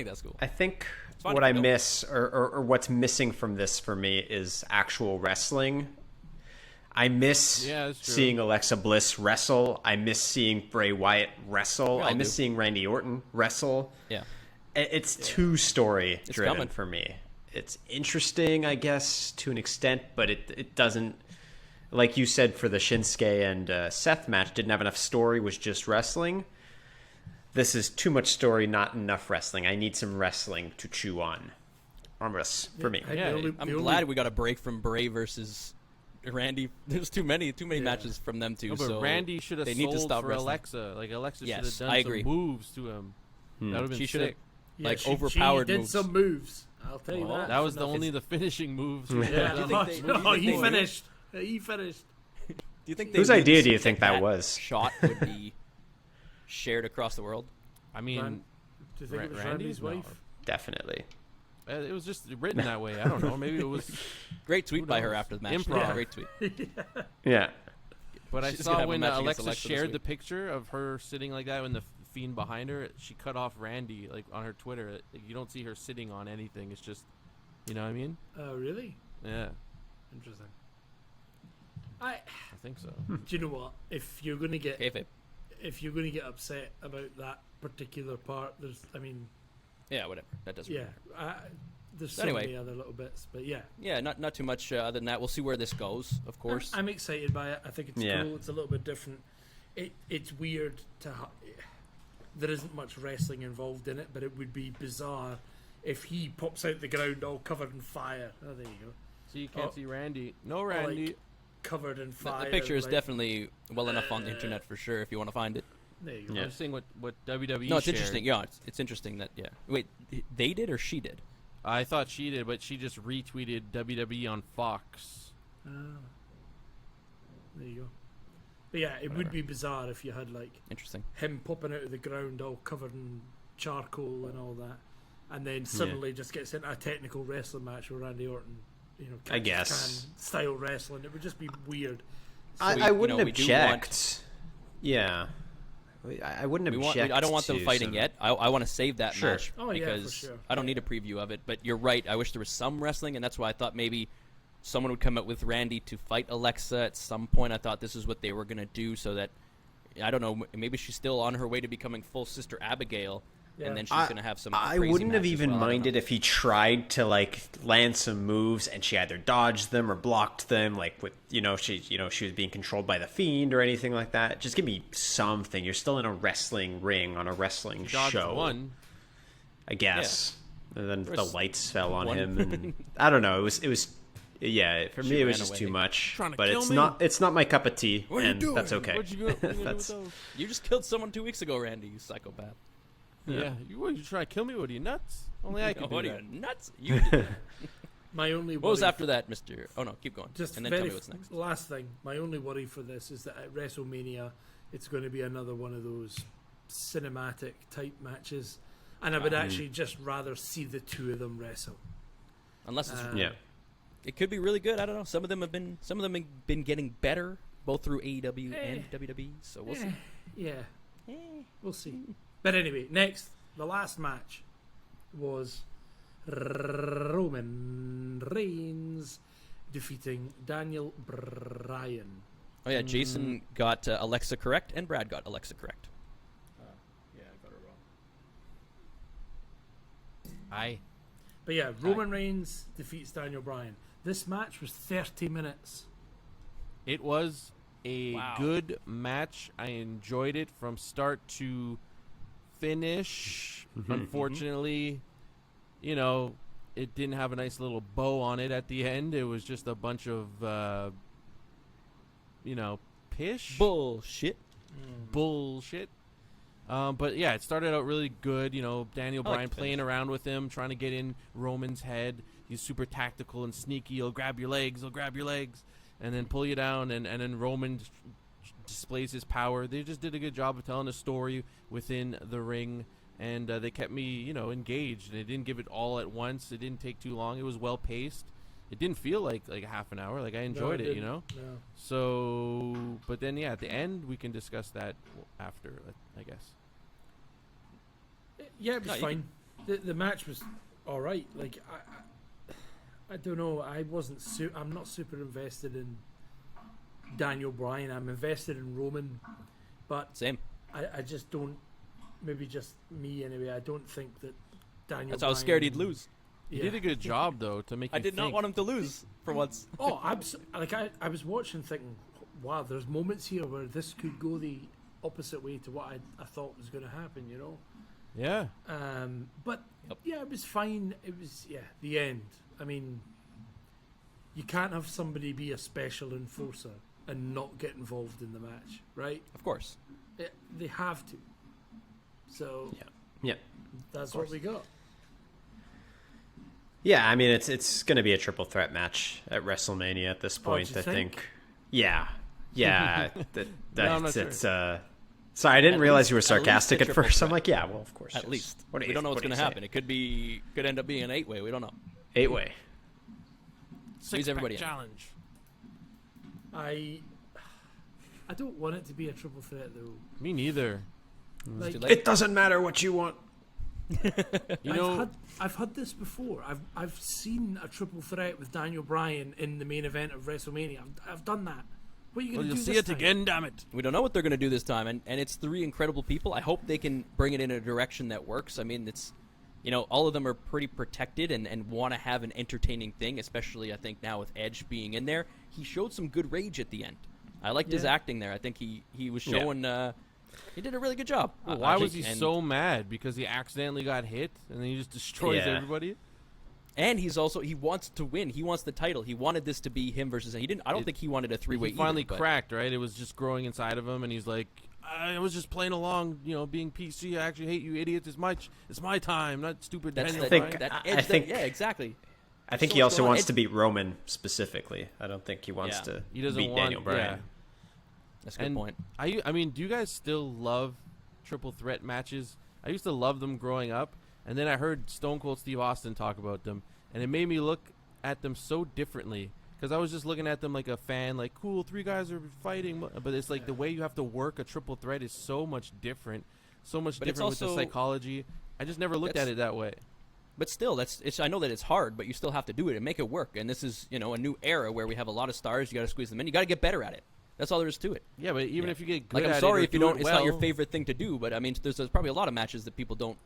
that's cool. I think fine what if I you don't. miss or what's missing from this for me is actual wrestling. I miss Yeah, that's true. seeing Alexa Bliss wrestle. I miss seeing Bray Wyatt wrestle. We all I miss do. seeing Randy Orton wrestle. Yeah. It's too story driven coming. for me. It's interesting, I guess, to an extent, but it doesn't. Like you said, for the Shinsuke and Seth match, didn't have enough story, was just wrestling. This is too much story, not enough wrestling. I need some wrestling to chew on. Armrests for me. Yeah, I'm glad we got a break from Bray versus Randy. There's too many matches from them two. No, but so Randy should have they need to sold stop for wrestling. Alexa. Like Alexa Yes, should have done I some agree. moves to him. That would have been She should have sick. like overpowered she did moves. some moves. I'll tell you Well, that. That was Enough. only the finishing moves. Yeah, Do you think they- oh, he they- finished. He finished. Do you think Whose maybe idea do you think that that was? shot would be shared across the world? I mean, Do you think it was Randy's Randy's wife? Definitely. it was just written that way. I don't know. Maybe it was. Great tweet Who by her knows? after the match. Improv. Yeah, great tweet. Yeah. But I She's gonna saw have a when match against Alexa Alexa this shared week. the picture of her sitting like that, when the Fiend behind her, she cut off Randy like on her Twitter. Like, you don't see her sitting on anything. It's just, you know what I mean? Oh, really? Yeah, Interesting. I think so. Do you know what? If you're gonna get upset about that particular part, Yeah, whatever. That doesn't yeah, matter. there's So so anyway. many other little bits, but yeah. Yeah, not too much other than that. We'll see where this goes, of course. I'm excited by it. I think it's Yeah. cool. It's a little bit different. It's weird to there isn't much wrestling involved in it, but it would be bizarre if he pops out the ground all covered in fire. Oh, there you go. So you can't Oh. see Randy. No Randy. Like, covered in The fire. picture is like- definitely well enough on the internet for sure if you want to find it. There you go. Yeah. I'm just saying what WWE. No, it's shared. interesting. Yeah, it's interesting that Wait, they did or she did? I thought she did, but she just retweeted WWE on Fox. Ah. There you go. But yeah, it would be bizarre if you had like Interesting. him popping out of the ground all covered in charcoal and all that, and then suddenly just gets into a technical wrestling match with Randy Orton. I guess. style wrestling. It would just be weird. I wouldn't we do object. Yeah. I wouldn't object. I don't want them to fighting some- yet. I want to save that Sure. match Oh, yeah, for because sure. I don't need a preview of it. But you're right. I wish there was some wrestling, and that's why I thought maybe someone would come up with Randy to fight Alexa at some point. I thought this is what they were going to do, so that I don't know. Maybe she's still on her way to becoming full Sister Abigail. Yeah. And then she's going to have some. I crazy wouldn't have match as even well. I don't minded know. if he tried to like land some moves and she either dodged them or blocked them, like with she was being controlled by the Fiend or anything like that. Just give me something. You're still in a wrestling ring on a wrestling Dodged show, one. I guess. And then the There's lights fell on one. him, and I don't know. It was. Yeah, for me it was ran just away. too much. Trying to But kill it's me? not. It's not my cup of tea, What are you and doing? that's okay. What you gonna do with That's- those? You just killed someone 2 weeks ago, Randy. You psychopath. Yeah. You trying to kill me? What are you nuts? Only I can do What are that. you nuts? You did that. My only What was worry after that, Mister? Oh no, keep going. Just and then very tell me what's next. last thing. My only worry for this is that at WrestleMania, it's going to be another one of those cinematic type matches, and I would actually just rather see the two of them wrestle. Unless it's Yeah. it could be really good. I don't know. Some of them have been getting better, both through AEW and WWE. So we'll see. Yeah, we'll see. But anyway, next, the last match was Roman Reigns defeating Daniel Bryan. Oh yeah, Jason got Alexa correct, and Brad got Alexa correct. Yeah, I got it wrong. Aye. But yeah, Roman Reigns defeats Daniel Bryan. This match was 30 minutes. It was a Wow. good match. I enjoyed it from start to finish. Unfortunately, it didn't have a nice little bow on it at the end. It was just a bunch of, pish. Bullshit. Bullshit. But yeah, it started out really good. Daniel I like Bryan the playing finish. around with him, trying to get in Roman's head. He's super tactical and sneaky. He'll grab your legs, and then pull you down. And then Roman displays his power. They just did a good job of telling a story within the ring, and they kept me, engaged. And they didn't give it all at once. It didn't take too long. It was well paced. It didn't feel like a half an hour. Like I enjoyed it, No. So, but then at the end we can discuss that after, I guess. Yeah, it was No, you fine. The match was all right. Like I don't know. I'm not super invested in Daniel Bryan. I'm invested in Roman, but Same. I just don't. Maybe just me anyway. I don't think that Daniel. That's how I was scared he'd Bryan- lose. He Yeah. did a good job though to make. I you did not think. want him to lose for once. Oh, I was watching thinking, wow, there's moments here where this could go the opposite way to what I thought was going to happen, Yeah. But Yep. yeah, it was fine. It was the end. I mean, you can't have somebody be a special enforcer and not get involved in the match, right? Of course. They have to. So Yeah. that's what we got. Yeah, I mean it's going to be a triple threat match at WrestleMania at this point. do you I think? think. Yeah. I'm not It's sorry, I didn't At realize least- you were at least sarcastic a at triple first. I'm threat. like, yeah, well, of course. At yes. least What do we you- don't know what's what do going to you happen. say? It could end up being an 8-way. We don't know. 8-way. Six everybody in. challenge. I don't want it to be a triple threat though. Me neither. Like, too late. It doesn't matter what you want. I've had this before. I've seen a triple threat with Daniel Bryan in the main event of WrestleMania. I've done that. What are you Well, going to you'll do see this it time? again. Damn it. We don't know what they're going to do this time, and it's three incredible people. I hope they can bring it in a direction that works. I mean, it's all of them are pretty protected and want to have an entertaining thing, especially I think now with Edge being in there. He showed some good rage at the end. I liked his Yeah. acting there. I think he was showing he did a really good job. Well, I why was think. he And- so mad? Because he accidentally got hit and then he just destroys Yeah. everybody? And he wants to win. He wants the title. He wanted this to be him versus. He didn't. I don't think he wanted a three-way. He finally either, but- cracked, right? It was just growing inside of him, and he's like, "I was just playing along, being PC. I actually hate you idiots. It's my time, not stupid." That's Daniel the, Bryan." that I edge. think- yeah, exactly. I think So he what's also going on? wants to beat Roman specifically. I don't think he wants Yeah. to He doesn't beat want Daniel Bryan. Yeah. That's a good And point. I mean, do you guys still love triple threat matches? I used to love them growing up, and then I heard Stone Cold Steve Austin talk about them, and it made me look at them so differently. Because I was just looking at them like a fan, like, cool, 3 guys are fighting. But it's like the way you have to work a triple threat is so much different. So much different with the psychology. I just never looked at it that way. But still, I know that it's hard, but you still have to do it and make it work. And this is, a new era where we have a lot of stars. You got to squeeze them in. You got to get better at it. That's all there is to it. Yeah, but even if you get good I'm at sorry it, if you don't. It's not your favorite thing to do, but I mean, there's probably a lot of matches that people don't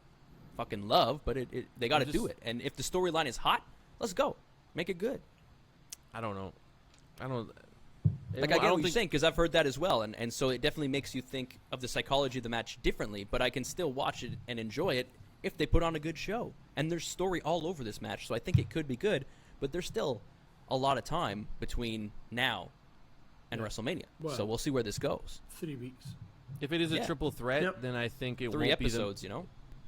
fucking love, but they got to do it. And if the storyline is hot, let's go, make it good. I don't know. I get what you're saying, because I've heard that as well, and so it definitely makes you think of the psychology of the match differently. But I can still watch it and enjoy it if they put on a good show. And there's story all over this match, so I think it could be good. But there's still a lot of time between now and WrestleMania, so we'll see where this goes. 3 weeks. If it is a triple threat, then I think it 3 won't episodes. Be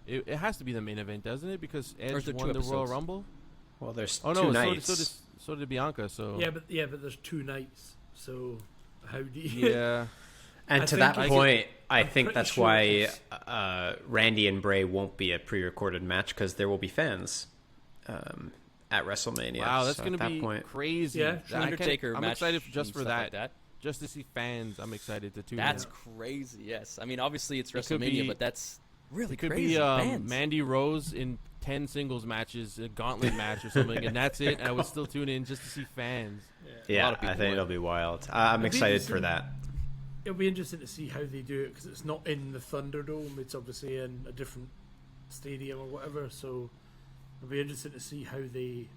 it has to be the main event, doesn't it? Because Edge won the episodes? Royal Rumble. Well, there's two nights. So did Bianca. So but there's 2 nights. So how do you? Yeah. And to that point, I think that's why Randy and Bray won't be a pre-recorded match, because there will be fans at WrestleMania. Wow, that's going to be crazy. Yeah, Undertaker I'm match excited just for that. Like that. Just to see fans, I'm excited to tune. That's crazy. Yes, I mean obviously it's WrestleMania, but that's really it could crazy. Be Mandy Rose in 10 singles matches, a gauntlet match or something, and that's it. And I would still tune in just to see fans. Yeah, I think it'll be wild. I'm excited for that. It'll be interesting to see how they do it, because it's not in the Thunderdome. It's obviously in a different stadium or whatever. So it'll be interesting to see how they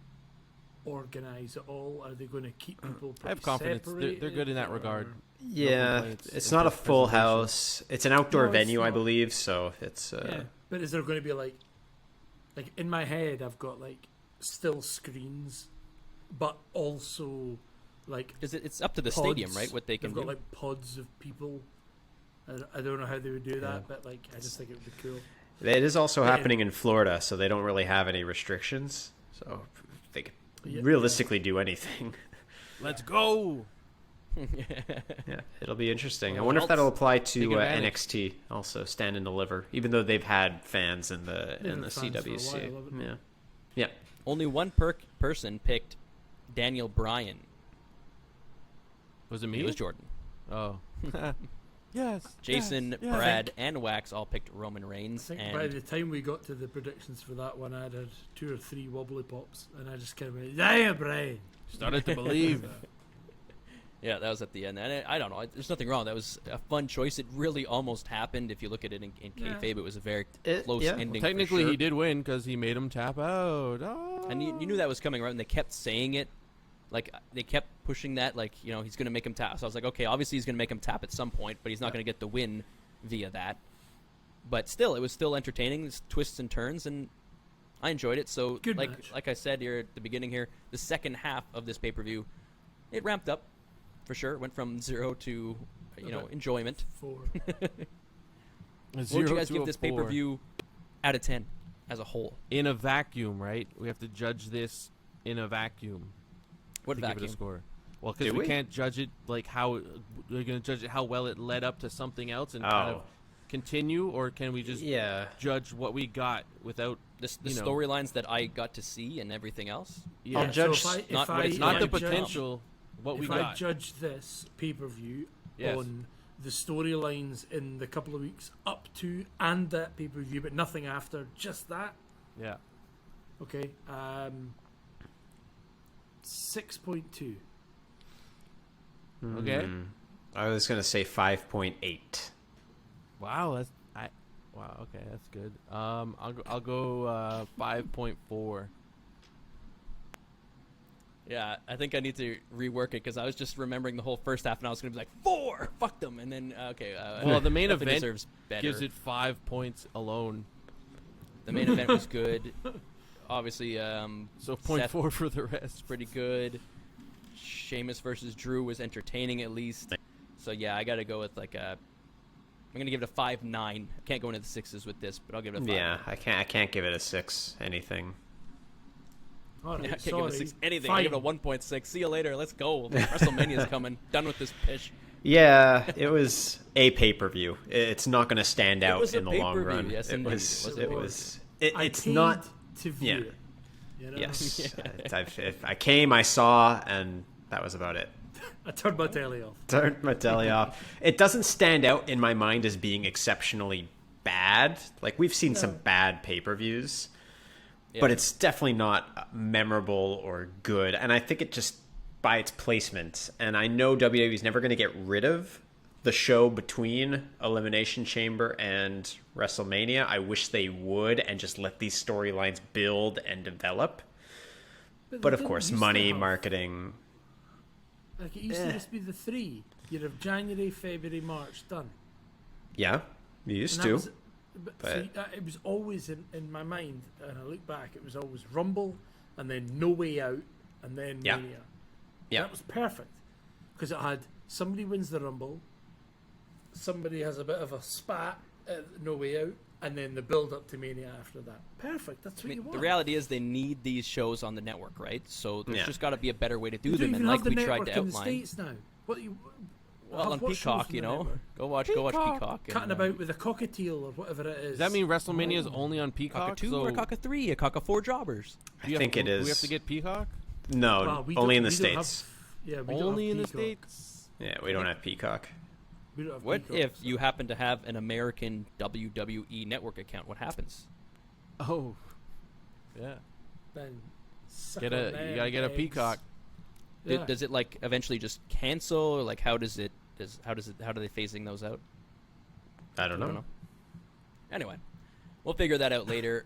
organize it all. Are they going to keep people? I have confidence. They're good in that regard. Yeah, it's not a full house. It's an outdoor venue, I believe. So it's. But is there going to be like in my head, I've got like still screens, but also like it's up to the pods. Stadium, right? What they can They've do. got like pods of people. I don't know how they would do that, but like I just think it would be cool. It is also happening in Florida, so they don't really have any restrictions. So they could realistically do anything. Let's go. Yeah, it'll be interesting. I wonder if that'll apply to NXT also, stand and deliver, even though they've had fans in the CWC. Yeah. Only one person picked Daniel Bryan. Was it me? It was Jordan. Oh. Yes. Jason, Brad, and Wax all picked Roman Reigns. I think by the time we got to the predictions for that one, I had 2 or 3 wobbly pops, and I just kind of went, "Yeah, Brian." Started to believe. Yeah, that was at the end. And I don't know. There's nothing wrong. That was a fun choice. It really almost happened. If you look at it in kayfabe, it was a very close ending. Well, technically, for sure. he did win because he made him tap out. Oh. And you knew that was coming, right? And they kept saying it. Like, they kept pushing that, like, he's going to make him tap. So I was like, okay, obviously he's going to make him tap at some point, but he's not going to get the win via that. But still, it was still entertaining. There's twists and turns, and I enjoyed it. So, Good match. like I said here at the beginning here, the second half of this pay-per-view, it ramped up, for sure. It went from 0 to, enjoyment. 4. What would you guys give this pay-per-view out of 10 as a whole? In a vacuum, right? We have to judge this in a vacuum. What to vacuum? give it a score? Well, because we can't judge it like how we're going to judge it how well it led up to something else and kind of continue, or can we just judge what we got without the storylines that I got to see and everything else? Yeah. I'll judge not the potential. What we got. If I judge this pay-per-view on the storylines in the couple of weeks up to and that pay-per-view, but nothing after, just that. Yeah. Okay. 6.2. Okay. I was gonna say 5.8. Wow, okay, that's good. I'll go 5.4. Yeah, I think I need to rework it because I was just remembering the whole first half and I was going to be like 4, fuck them, and then well, the main event deserves better. Gives it 5 points alone. The main event was good. Obviously, so 0.4 for the rest. Pretty good. Sheamus versus Drew was entertaining at least. So yeah, I got to go with I'm gonna give it a 5.9. I can't go into the 6s with this, but I'll give it a 5. Yeah, I can't give it a 6. Anything. All right, I can't give it a 6 anything. Fine. I give it a 1.6. See you later. Let's go. WrestleMania's coming. Done with this pish. Yeah, it was a pay-per-view. It's not going to stand out in the long run. Yes, it was. It's paid not to view it. Yes. I came, I saw, and That was about it. I turned my telly off. Turned my telly off. It doesn't stand out in my mind as being exceptionally bad. Like, we've seen some bad pay-per-views, but it's definitely not memorable or good. And I think it just, by its placement, and I know WWE's never going to get rid of the show between Elimination Chamber and WrestleMania. I wish they would and just let these storylines build and develop. But of course, money, marketing... Like, it used to just be the 3. You'd have January, February, March, done. Yeah, you used to. It was always in my mind, and I look back, it was always Rumble, and then No Way Out, and then Mania. Yeah. That was perfect. Because it had somebody wins the Rumble, somebody has a bit of a spat at No Way Out, and then the build up to Mania after that. Perfect. That's what you want. The reality is they need these shows on the network, right? So there's just got to be a better way to do You them. don't And even like have the we tried network to in the outline. States now. Well, on Peacock, you know, go watch Peacock. Cutting about with a cockatiel or whatever it is. Does that mean WrestleMania is only on Peacock? Cock-a-2 or Cock-a-3, a cock of 4 jobbers. I think it is. Do we have to get Peacock? No, Well, we only don't- in the we don't have- States. Yeah, we don't Only have in the Peacock. States? Yeah, we don't have Peacock. We don't have What Peacock, if so- you happen to have an American WWE network account? What happens? Oh. Yeah. Then suck You on them gotta get a eggs. Peacock. Yeah. Does it like eventually just cancel, or like how do they phasing those out? I don't know. Anyway, we'll figure that out later.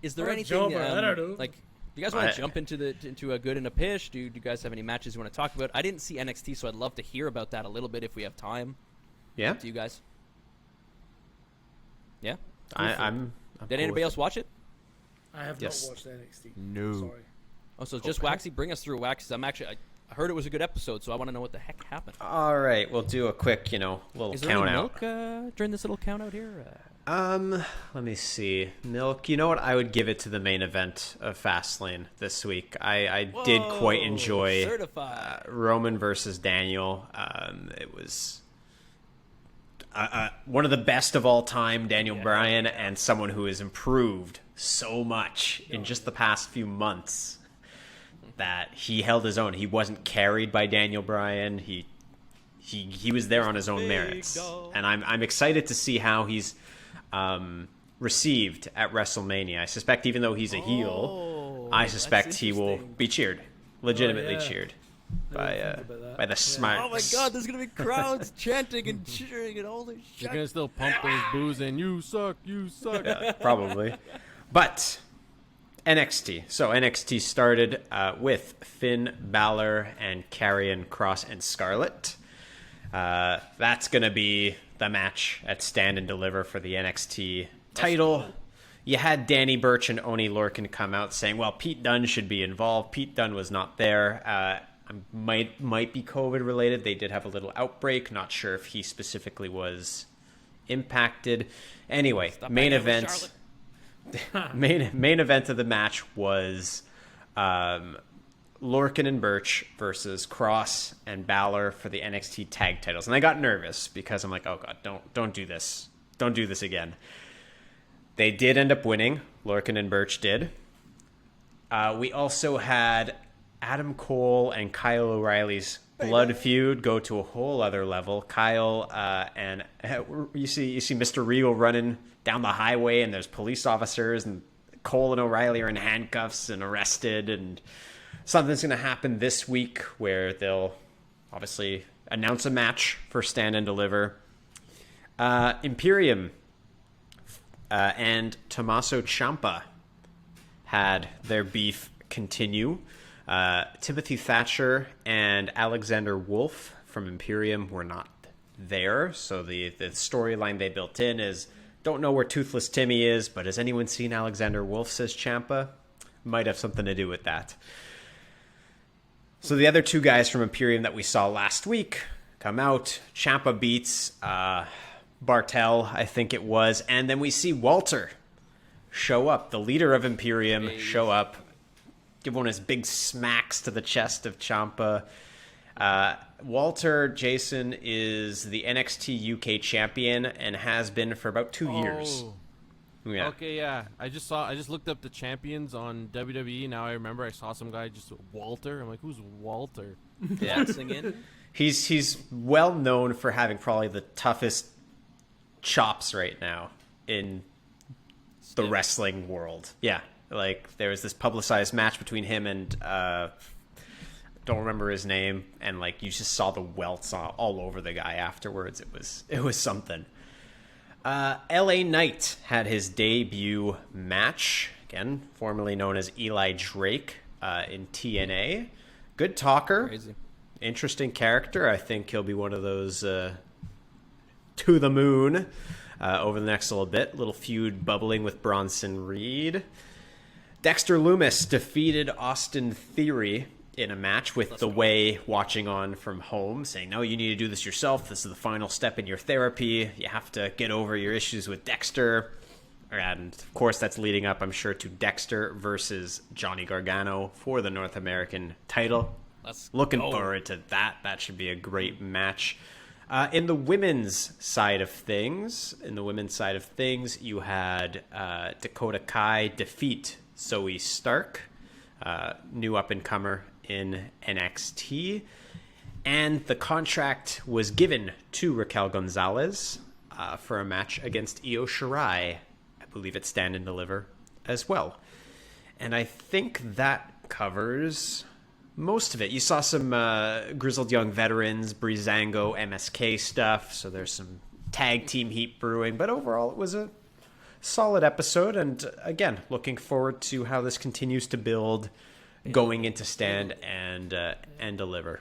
Is there Or anything Jobber, I don't know. like? Do you guys want to jump into a good and a pish? Do you guys have any matches you want to talk about? I didn't see NXT, so I'd love to hear about that a little bit if we have time. Yeah, Do you guys? Yeah. I'm Did anybody else watch it? I have Yes. not watched NXT. No. Sorry. Oh, so just Waxy, bring us through Waxy. I heard it was a good episode, so I want to know what the heck happened. All right, we'll do a quick, little Is there count any out. milk during this little count out here? Let me see. Milk. You know what? I would give it to the main event of Fastlane this week. I did quite enjoy Certified. Roman versus Daniel. It was one of the best of all time, Daniel Bryan, and someone who has improved so much in just the past few months that he held his own. He wasn't carried by Daniel Bryan. He was there on his own merits, and I'm excited to see how he's received at WrestleMania. I suspect, even though he's a heel, I suspect he will be cheered, legitimately cheered by the smart. Oh my God! There's gonna be crowds chanting and cheering and all this shit. You're gonna still pump those boos in. You suck. You suck. Probably. But NXT. So NXT started with Finn Balor and Karrion Kross and Scarlett. That's going to be the match at Stand and Deliver for the NXT title. You had Danny Burch and Oney Lorcan come out saying, well, Pete Dunne should be involved. Pete Dunne was not there. Might be COVID related. They did have a little outbreak. Not sure if he specifically was impacted. Anyway, main event. Main event of the match was Lorcan and Burch versus Cross and Balor for the NXT tag titles. And I got nervous because I'm like, oh God, don't do this. Don't do this again. They did end up winning. Lorcan and Burch did. We also had Adam Cole and Kyle O'Reilly's blood feud go to a whole other level. Kyle and you see Mr. Regal running down the highway, and there's police officers, and Cole and O'Reilly are in handcuffs and arrested, and something's going to happen this week where they'll obviously announce a match for Stand and Deliver. Imperium and Tommaso Ciampa had their beef continue. Timothy Thatcher and Alexander Wolf from Imperium were not there, so the storyline they built in is, don't know where Toothless Timmy is, but has anyone seen Alexander Wolf, says Ciampa? Might have something to do with that. So the other two guys from Imperium that we saw last week come out. Ciampa beats Bartel, I think it was, and then we see Walter show up, the leader of Imperium, show up, give one of his big smacks to the chest of Ciampa. Walter, Jason, is the NXT UK champion and has been for about 2 years. Yeah. Okay, yeah. I just looked up the champions on WWE. Now I remember I saw some guy just Walter. I'm like, who's Walter? Yeah. He's well known for having probably the toughest chops right now in the wrestling world. Yeah. Like, there was this publicized match between him and don't remember his name, and like you just saw the welts all over the guy afterwards. It was something. LA Knight had his debut match, again, formerly known as Eli Drake, in TNA. Good talker. Crazy. Interesting character. I think he'll be one of those to the moon over the next little bit. Little feud bubbling with Bronson Reed. Dexter Lumis defeated Austin Theory in a match with The Way watching on from home, saying, no, you need to do this yourself. This is the final step in your therapy. You have to get over your issues with Dexter. And, of course, that's leading up, I'm sure, to Dexter versus Johnny Gargano for the North American title. Looking forward to that. That should be a great match. In the women's side of things, you had Dakota Kai defeat Zoe Stark, new up-and-comer in NXT. And the contract was given to Raquel Gonzalez for a match against Io Shirai. I believe it's Stand and Deliver as well. And I think that covers most of it. You saw some grizzled young veterans, Breezango, MSK stuff, so there's some tag team heat brewing. But overall, it was a solid episode, and again, looking forward to how this continues to build going into Stand and Deliver.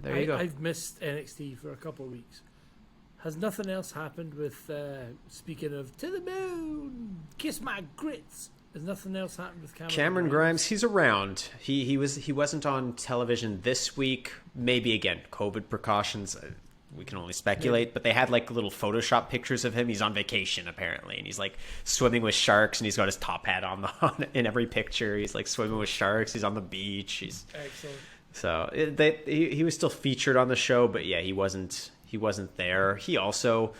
There you go. I've missed NXT for a couple of weeks. Has nothing else happened with, speaking of to the moon, kiss my grits? Has nothing else happened with Cameron Grimes? He's around. He wasn't on television this week. Maybe again, COVID precautions. We can only speculate, but they had like little Photoshop pictures of him. He's on vacation apparently, and he's like swimming with sharks, and he's got his top hat on in every picture. He's like swimming with sharks. He's on the beach. He's excellent. So he was still featured on the show, but yeah, he wasn't there. He also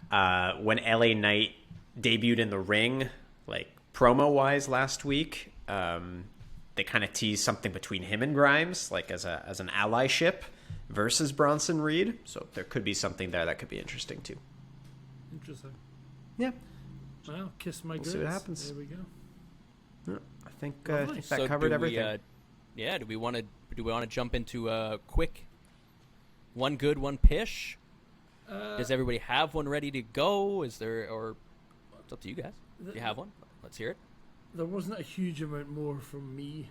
when LA Knight debuted in the ring, like promo wise last week, they kind of teased something between him and Grimes, like as an allyship versus Bronson Reed. So there could be something there that could be interesting too. Interesting. Yeah. Well, kiss my grits. See what happens. There we go. Yeah, I think that so covered everything. Do we want to jump into a quick one good, one pish? Does everybody have one ready to go? Is there, or it's up to you guys. Do you have one? Let's hear it. There wasn't a huge amount more from me.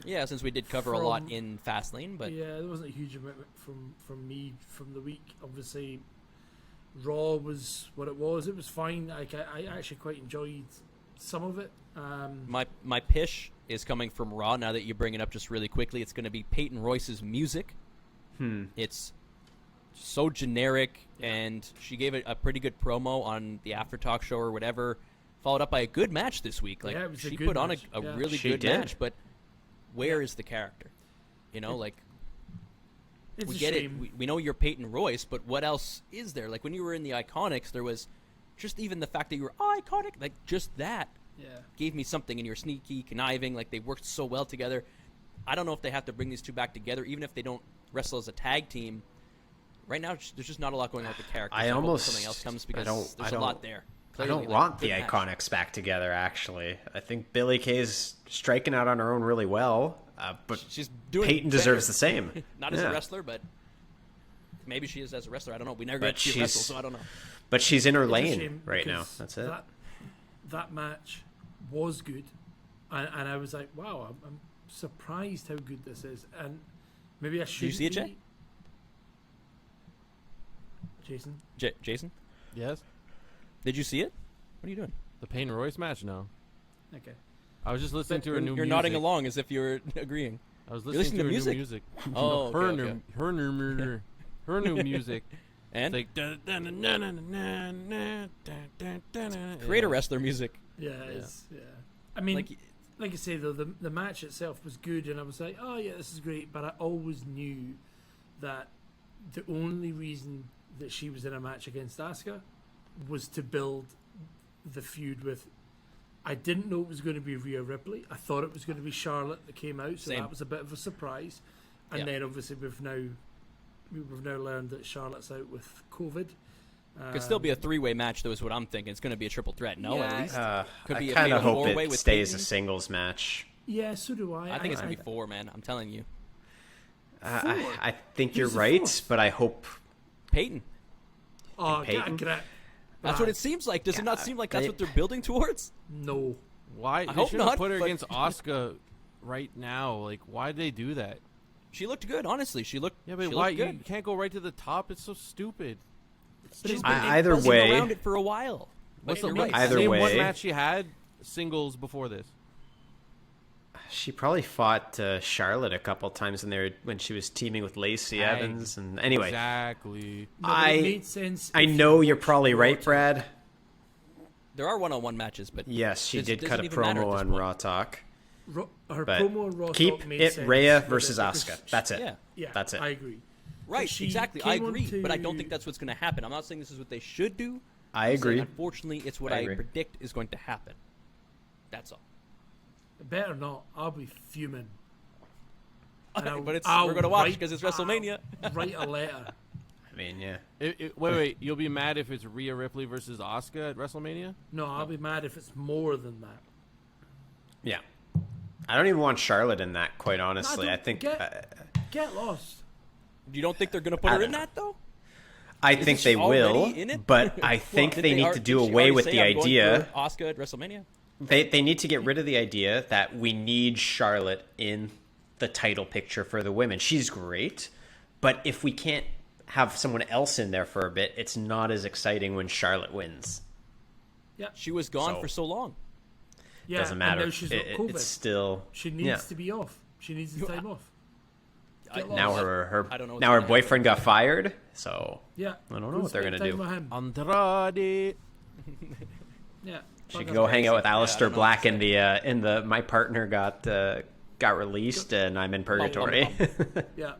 Yeah, since we did cover a lot in Fastlane, but yeah, there wasn't a huge amount from me from the week. Obviously, Raw was what it was. It was fine. I actually quite enjoyed some of it. My pish is coming from Raw. Now that you bring it up, just really quickly, it's going to be Peyton Royce's music. It's so generic, and she gave it a pretty good promo on the After Talk show or whatever, followed up by a good match this week. Like, she put on a really good match, but where is the character? You know, like, we get it. We know you're Peyton Royce, but what else is there? Like, when you were in the Iconics, there was just even the fact that you were iconic, like, just that gave me something, and you're sneaky, conniving, like, they worked so well together. I don't know if they have to bring these two back together, even if they don't wrestle as a tag team. Right now, there's just not a lot going on with the characters. I almost hope something else comes because there's a lot there. Clearly, I don't want the Iconics back together, actually. I think Billie Kay's striking out on her own really well, but she's doing Peyton deserves the same. Not as a wrestler, but maybe she is as a wrestler. I don't know. We never got to see her wrestle, so I don't know. But she's in her lane right now. That's it. That match was good, and I was like, wow, I'm surprised how good this is. And maybe I should. Did you see it, Jay? Jason? Jason? Yes? Did you see it? What are you doing? The Payne Royce match? No. Okay. I was just listening to her new music. You're nodding along as if you're agreeing. I was listening to her new music. Oh, her new music. And? It's like... Create a wrestler music. Yeah, it's, yeah. I mean, like I say, though, the match itself was good, and I was like, oh, yeah, this is great, but I always knew that the only reason that she was in a match against Asuka was to build the feud with. I didn't know it was going to be Rhea Ripley. I thought it was going to be Charlotte that came out, so Same. that was a bit of a surprise. And then obviously we've now learned that Charlotte's out with COVID. Could still be a three-way match, though, is what I'm thinking. It's going to be a triple threat. No, Yeah. at least. Could I be kind maybe a of hope four-way it with stays Peyton. a singles match. Yeah, so do I. I think it's going to be 4, man. I'm telling you. I think you're Who's the right, fourth? but I hope Peyton. Oh, Peyton? That's what it seems like. Does it not seem like that's what they're building towards? No. Why? They hope should have not, put her but- against Asuka right now. Like, why did they do that? She looked good, honestly. She looked. Yeah, but she why? looked You good. can't go right to the top. It's so stupid. She's Either buzzing way- around it for a while. What's But the you're right. Either name way- one match she had singles before this? she probably fought Charlotte a couple times in there when she was teaming with Lacey Aye. Evans. And anyway, Exactly. No, but it made sense. I if know you you're watched probably Raw right, too. Brad. There are one-on-one matches, but Yes, she Does- did does cut it a even matter at promo this on point? Raw Talk. Her But promo on Raw keep Talk made it sense Rhea with versus it because Asuka. That's it. yeah, Yeah, That's it. I agree. right, she exactly. I came agree, onto- but I don't think that's what's going to happen. I'm not saying this is what they should do. I I'm saying, agree. unfortunately, it's what I I agree. predict is going to happen. That's all. Better not. I'll be fuming. And I'll- But I'll we're going to watch write- because it's WrestleMania. I'll write a letter. I mean, yeah. Wait. You'll be mad if it's Rhea Ripley versus Asuka at WrestleMania? No, I'll be mad if it's more than that. Yeah. I don't even want Charlotte in that, quite honestly. I don't think Get lost. You don't think they're going to put her don't in know. that, though? I Isn't think she they will, already in it? but I think Did they need to did do she away already with say, the "I'm going idea. for Asuka at WrestleMania? They need to get rid of the idea that we need Charlotte in the title picture for the women. She's great, but if we can't have someone else in there for a bit, it's not as exciting when Charlotte wins. Yeah. She was gone So- for so long. Yeah. Doesn't and matter. now she's got COVID. It's still She needs yeah. to be off. She needs the time off. Get Now lost. I don't know what's now her gonna boyfriend got fired, so Yeah. I don't know Go what they're spend gonna time do. with him. Andrade. Yeah. She Fuck can go off. hang out with Yeah, I Aleister don't know Black what in the my partner got released and I'm in purgatory. Yeah.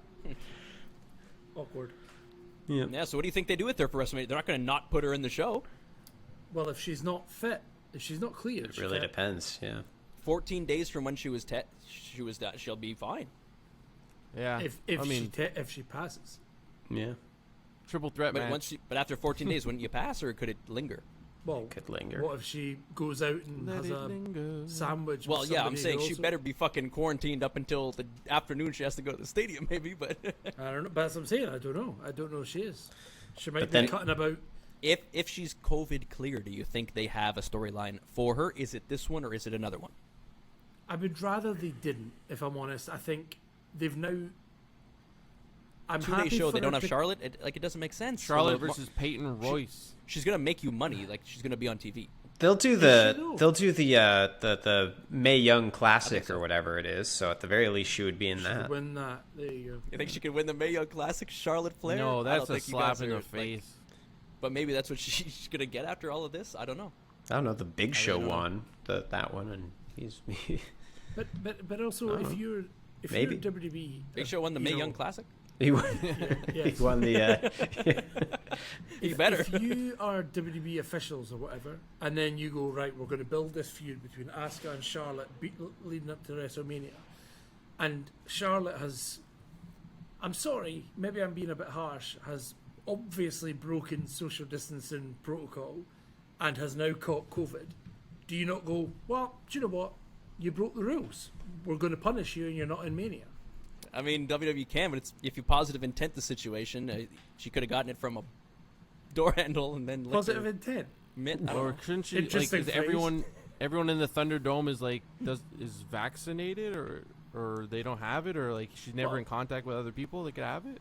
Awkward. Yeah, so what do you think they do with her for WrestleMania? They're not going to not put her in the show. Well, if she's not fit, if she's not clear, It really depends. Yeah. 14 days from when she was she'll be fine. Yeah. If she passes. Yeah. Triple threat But match. but after 14 days, wouldn't you pass, or could it linger? Well, Could linger. what if she goes out and Let has it a linger. sandwich? Well, with yeah, I'm somebody saying who she also- better be fucking quarantined up until the afternoon. She has to go to the stadium, maybe. But I don't know. But that's what I'm saying. I don't know. I don't know if she is. She might But be then- cutting about. if she's COVID clear, do you think they have a storyline for her? Is it this one or is it another one? I would rather they didn't. If I'm honest, I think they've now. I'm Two-day happy show. for They don't her have to- Charlotte. It doesn't make sense. Charlotte Well, versus Peyton Royce. She's gonna make you money. Like she's gonna be on TV. They'll do she the though? they'll do the Mae Young Classic or whatever it is. So at the very least, she would be in She that. win that. There you go. You think she could win the Mae Young Classic, Charlotte Flair? No, I that's don't a think you slap guys in are, the like- face. but maybe that's what she's gonna get after all of this. I don't know. I don't know. The Big Show don't know. won that one, and he's But also if you're Maybe. WWE, Big Show won the you Mae know, Young Classic. he won, yes. he won the. You better. If you are WWE officials or whatever, and then you go right, we're going to build this feud between Asuka and Charlotte leading up to WrestleMania, and Charlotte has, I'm sorry, maybe I'm being a bit harsh, has obviously broken social distancing protocol, and has now caught COVID. Do you not go, well, do you know what? You broke the rules. We're going to punish you, and you're not in Mania. I mean, WWE can, but it's if you positive intent the situation, she could have gotten it from a door handle and then licked Positive her intent. mitt. I don't Or know. shouldn't she? Like, Interesting is phrase. everyone in the Thunderdome is vaccinated, or they don't have it, or like she's never Well- in contact with other people that could have it?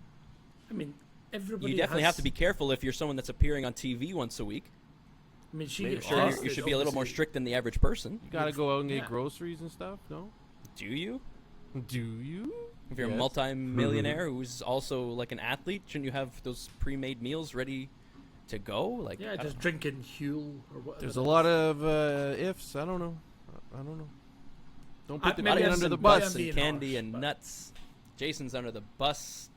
I mean, everybody You definitely has, have to be careful if you're someone that's appearing on TV once a week. I mean, she Maybe- gets Sure, tested, you should be a little more obviously. strict than the average person. You gotta go out and get Yeah. groceries and stuff. No? Do you? Do you? If you're Yes. a multi-millionaire who's also like an athlete, shouldn't you have those pre-made meals ready to go? Like, Yeah, I don't just know. drinking Huel or whatever. There's a lot of ifs. I don't know. I don't know. Don't put the maybe kid I'm under the some bus. bias. and being candy harsh, and but- nuts. Jason's under the bus.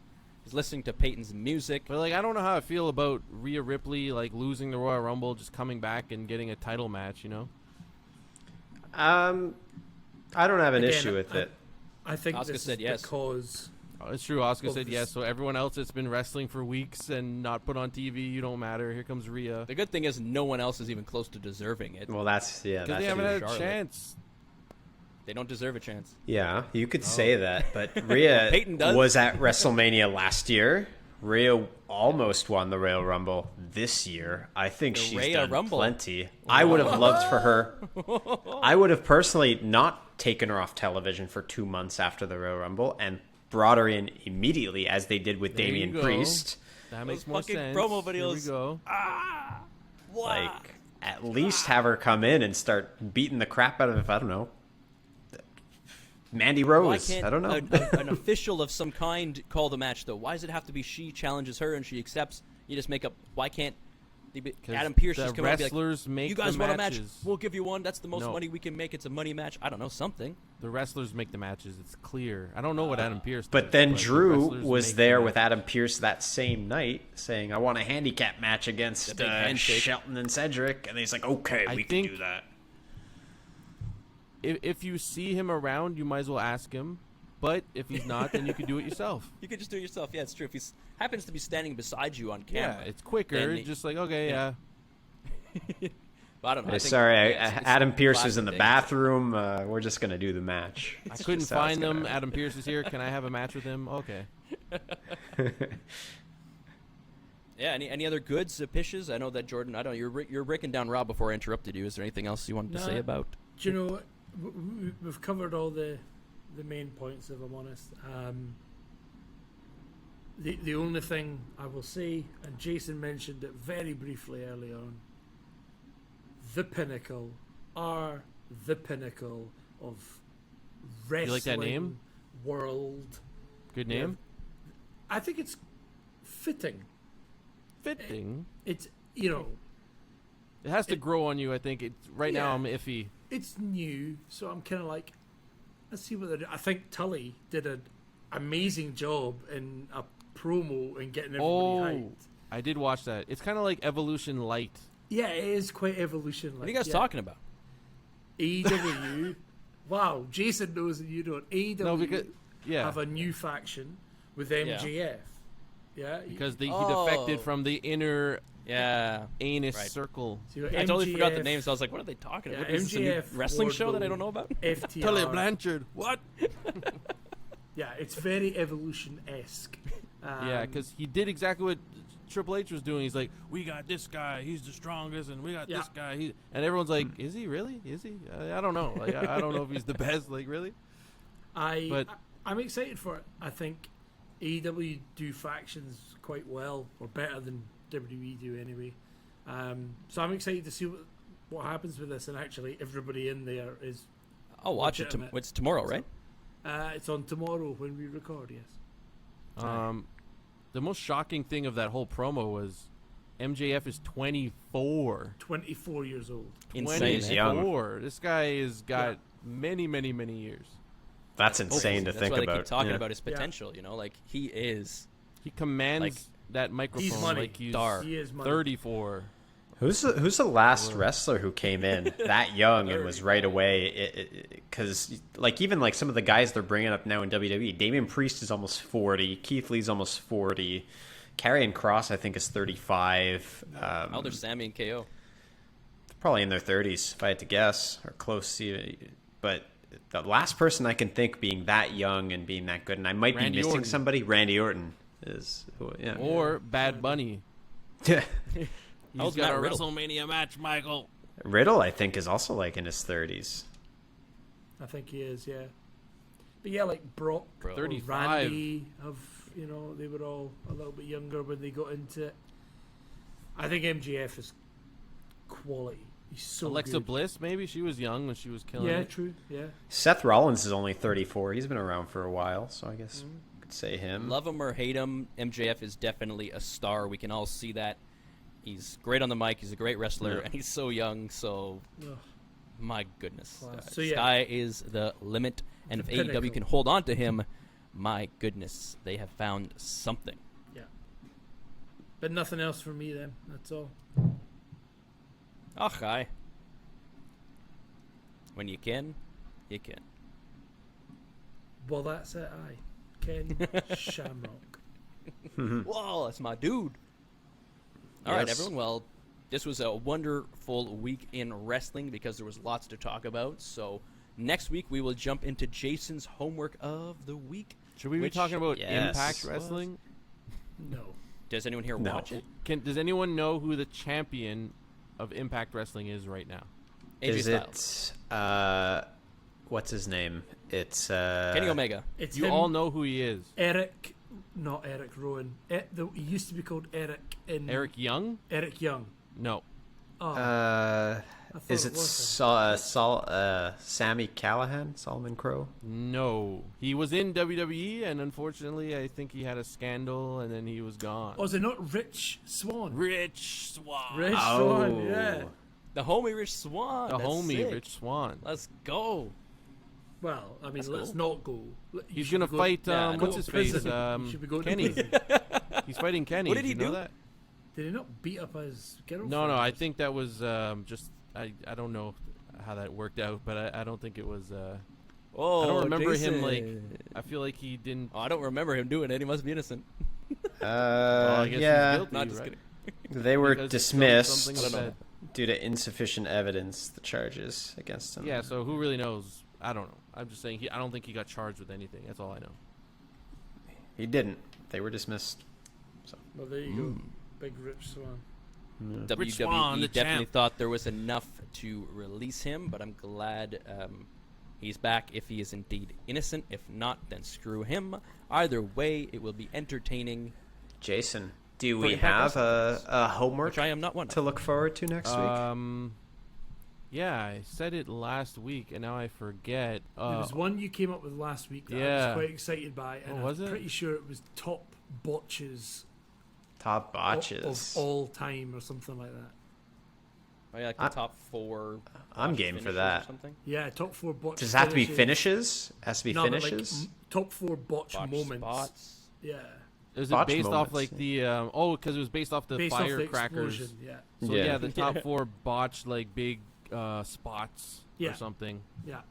He's listening to Peyton's music. But, like, I don't know how I feel about Rhea Ripley, like, losing the Royal Rumble, just coming back and getting a title match, you know? I don't have an issue with it. I think Asuka this said is yes. because It's true. Asuka Well, said yes. So everyone else that's been wrestling for weeks and not put on TV, you don't matter. Here comes Rhea. The good thing is no one else is even close to deserving it. Well, that's Because they that's haven't had a Charlotte. chance. They don't deserve a chance. yeah. You could say that, but Rhea Peyton does. was at WrestleMania last year. Rhea almost won the Royal Rumble this year. I think The she's Rhea done Rumble. plenty. I would have loved for her. I would have personally not taken her off television for 2 months after the Royal Rumble and brought her in immediately, as they did with There you Damian go. Priest. That makes more fucking sense. promo Here we videos. go. Like, at least have her come in and start beating the crap out of, I don't know, Mandy Why Rose. can't I don't know. an official of some kind call the match, though? Why does it have to be she challenges her and she accepts? You just make up. Why can't Adam Pearce just come out and be wrestlers like, make you guys the want a match? matches. We'll give you one. That's the most No. money we can make. It's a money match. I don't know, something. The wrestlers make the matches. It's clear. I don't know what Adam Pearce But does, then the Drew wrestlers was make there the with matches. Adam Pearce that same night saying, I want a handicap match against The big handshake. Shelton and Cedric. And he's like, okay, I we can think- do that. If you see him around, you might as well ask him. But if he's not, then you can do it yourself. You could just do it yourself. Yeah, it's true. If he happens to be standing beside you on Yeah, camera, it's quicker. Then he- Just like, okay, yeah. But I don't know. I think- Sorry, yeah, it's Adam Pearce classic is in the thing. bathroom. We're just going to do the match. I It's couldn't just how it's find gonna them. happen. Adam Pearce is here. Can I have a match with him? Okay. Yeah. Any other goods, pishes? I know that Jordan. I don't. You're breaking down Raw before I interrupted you. Is there anything else you wanted to No. say about? Do you know what? We've covered all the main points, if I'm honest. The only thing I will say, and Jason mentioned it very briefly early on, the pinnacle are the pinnacle of wrestling like that name? world. Good name. I think it's fitting. Fitting. It's It has to grow on you. I think. It's right now. Yeah. I'm iffy. it's new, so I'm kind of like, let's see what they do. I think Tully did an amazing job in a promo and getting everybody hyped. I did watch that. It's kind of like Evolution Light. Yeah, it is quite evolution. What are you guys talking about? AEW. Wow, Jason knows and you don't. AEW No, because have a new faction with MJF. Yeah, because he Oh. defected from the inner Yeah. anus Right. circle. So you got I totally forgot the MJF, names. So I was like, what are they talking Yeah, about? Is this a new MJF, wrestling show that I Wardlow. don't know about? Tully FTR. Blanchard. What? Yeah, it's very evolution-esque. Yeah, because he did exactly what Triple H was doing. He's like, we got this guy, he's the strongest, and we got Yeah. this guy. And everyone's like, is he really? Is he? I don't know. Like, I don't know if he's the best. Like, really? I'm excited for it. I think AEW do factions quite well, or better than WWE do anyway. So I'm excited to see what happens with this, and actually everybody in there is. I'll watch it. legitimate. It's tomorrow, right? It's on tomorrow when we record. Yes. The most shocking thing of that whole promo was MJF is 24. 24 years old. Insane. He's young. 24. This guy has got many, many, many years. That's insane to That's think why they about. keep talking Yeah. about his potential. You know, like he is. He commands Like, that microphone he's money. like he's Star. He is money. 34. Who's the last wrestler who came in that young and was right away? Because like even like some of the guys they're bringing up now in WWE, Damian Priest is almost 40, Keith Lee's almost 40, Karrion Kross I think is 35. Elder Sammy and KO. Probably in their 30s if I had to guess, or close. But the last person I can think being that young and being that good, and I might Randy be missing Orton. somebody. Randy Orton is yeah. Or Bad Bunny. How's He's got Matt a Riddle? WrestleMania match, Michael. Riddle I think is also like in his 30s. I think he is. Yeah. But yeah, like Brock, Bro. or 35. Randy have they were all a little bit younger when they got into it. I think MJF is quality. He's so Alexa good. Bliss, maybe she was young when she was killing Yeah, it. true. Yeah. Seth Rollins is only 34. He's been around for a while, so I guess I could say him. Love him or hate him, MJF is definitely a star. We can all see that. He's great on the mic. He's a great wrestler, Yeah. and he's so young. So, Ugh. my goodness, Class. So, the yeah. sky is the limit. And if The AEW pinnacle. can hold on to him, my goodness, they have found something. Yeah. But nothing else for me then. That's all. Ach, aye. When you can, you can. Well, that's it. Aye. Ken Shamrock. Whoa, that's my dude. All right, Yes. everyone. Well, this was a wonderful week in wrestling because there was lots to talk about. So next week we will jump into Jason's homework of the week. Should we be which- talking about yes. Impact Wrestling? No. Does anyone here No. watch it? Does anyone know who the champion of Impact Wrestling is right now? AJ Is Styles. it what's his name? It's Kenny Omega. It's You him, all know who he is. Eric, not Eric Rowan. He used to be called Eric in Eric Young? Eric Young. No. Oh, I thought is it it was Sammy Callahan, Solomon Crow? No. He was in WWE, and unfortunately, I think he had a scandal, and then he was gone. Oh, is it not Rich Swan? Rich Swan. Rich Oh. Swan, yeah. The homie Rich Swan. The That's homie, sick. Rich Swan. Let's go. Well, I mean, That's let's cool. not go. You He's should going to go- fight, yeah, what's go his to face? prison. You should be going to Kenny. prison. He's fighting Kenny. What did he you know do? that? Did he not beat up his girlfriend? No, I think that was just, I don't know how that worked out, but I don't think it was, Oh, I don't remember Jason. him, like, I feel like he didn't. Oh, I don't remember him doing it. He must be innocent. Well, I guess yeah, he's guilty, Not just right? kidding. they were Because dismissed something said- due to insufficient evidence. The charges against him. Yeah, so who really knows? I don't know. I'm just saying, I don't think he got charged with anything. That's all I know. He didn't. They were dismissed. Well, there you go. Big Rich Swan. Rich WWE Swan, the definitely champ. thought there was enough to release him, but I'm glad he's back if he is indeed innocent. If not, then screw him. Either way, it will be entertaining, Jason, do For we Impact have a homework which I am not one to of. look forward to next week? Yeah, I said it last week, and now I forget. There was one you came up with last week that I Yeah. was quite excited by, and Oh, was I'm it? pretty sure it was top botches, Top botches. of all time or something like that. Oh, yeah, like the top 4. I'm botch game for finishers that. Or something. Yeah, top 4 botch. Does it have to be finishes. finishes? Has to be No, but like, finishes? top 4 botch Botch moments. spots. Yeah, Is it Botch based off moments, like the because it was based off the based off the firecrackers? explosion. Yeah, So Yeah. yeah, the top 4 botched like big spots Yeah. or something. yeah.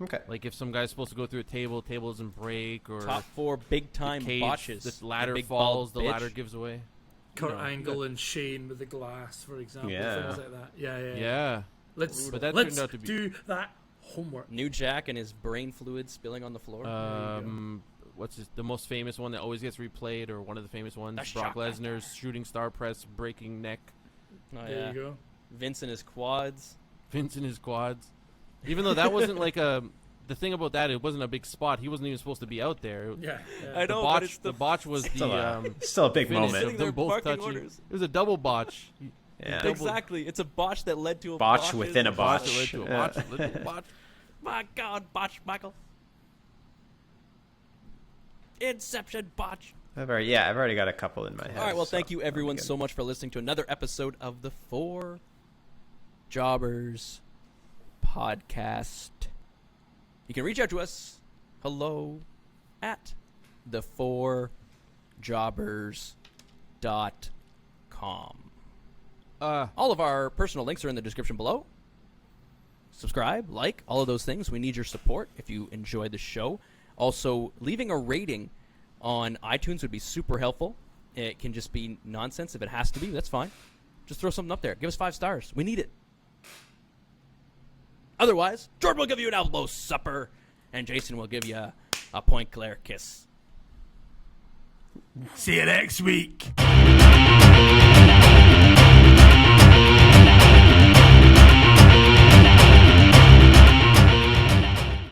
Okay. Like if some guy's supposed to go through a table doesn't break, or Top 4 big the time cage, botches. the ladder big falls, bald the bitch. ladder gives away. Kurt No. Angle and Shane with the glass, for example. Yeah. Things like that. Yeah. Yeah. Let's But that let's turned out to be- do that homework. New Jack and his brain fluid spilling on the floor. What's the most famous one that always gets replayed, or one of the famous ones? The Brock Shockmaster. Lesnar's shooting star press, breaking neck. Oh, There yeah. you go. Vince and his quads. Vince in his quads. Even though that wasn't like the thing about that, it wasn't a big spot. He wasn't even supposed to be out there. Yeah. I The know, botch, but it's the botch was Still a big finish moment. of them They're both barking touching. orders. It was a double botch. Yeah. Exactly. It's a botch that led to a Botch botch within a Botch botch. led to a Yeah. botch. Led to a botch. My God, botch, Michael. Inception botch. I've already got a couple in my head. All right, well, so thank you everyone I'm good. so much for listening to another episode of the 4 Jobbers podcast. You can reach out to us. Hello at the4jobbers.com. All of our personal links are in the description below. Subscribe, like, all of those things. We need your support if you enjoy the show. Also, leaving a rating on iTunes would be super helpful. It can just be nonsense. If it has to be, that's fine. Just throw something up there. Give us 5 stars. We need it. Otherwise, Jordan will give you an elbow supper, and Jason will give you a Point Claire kiss. See you next week.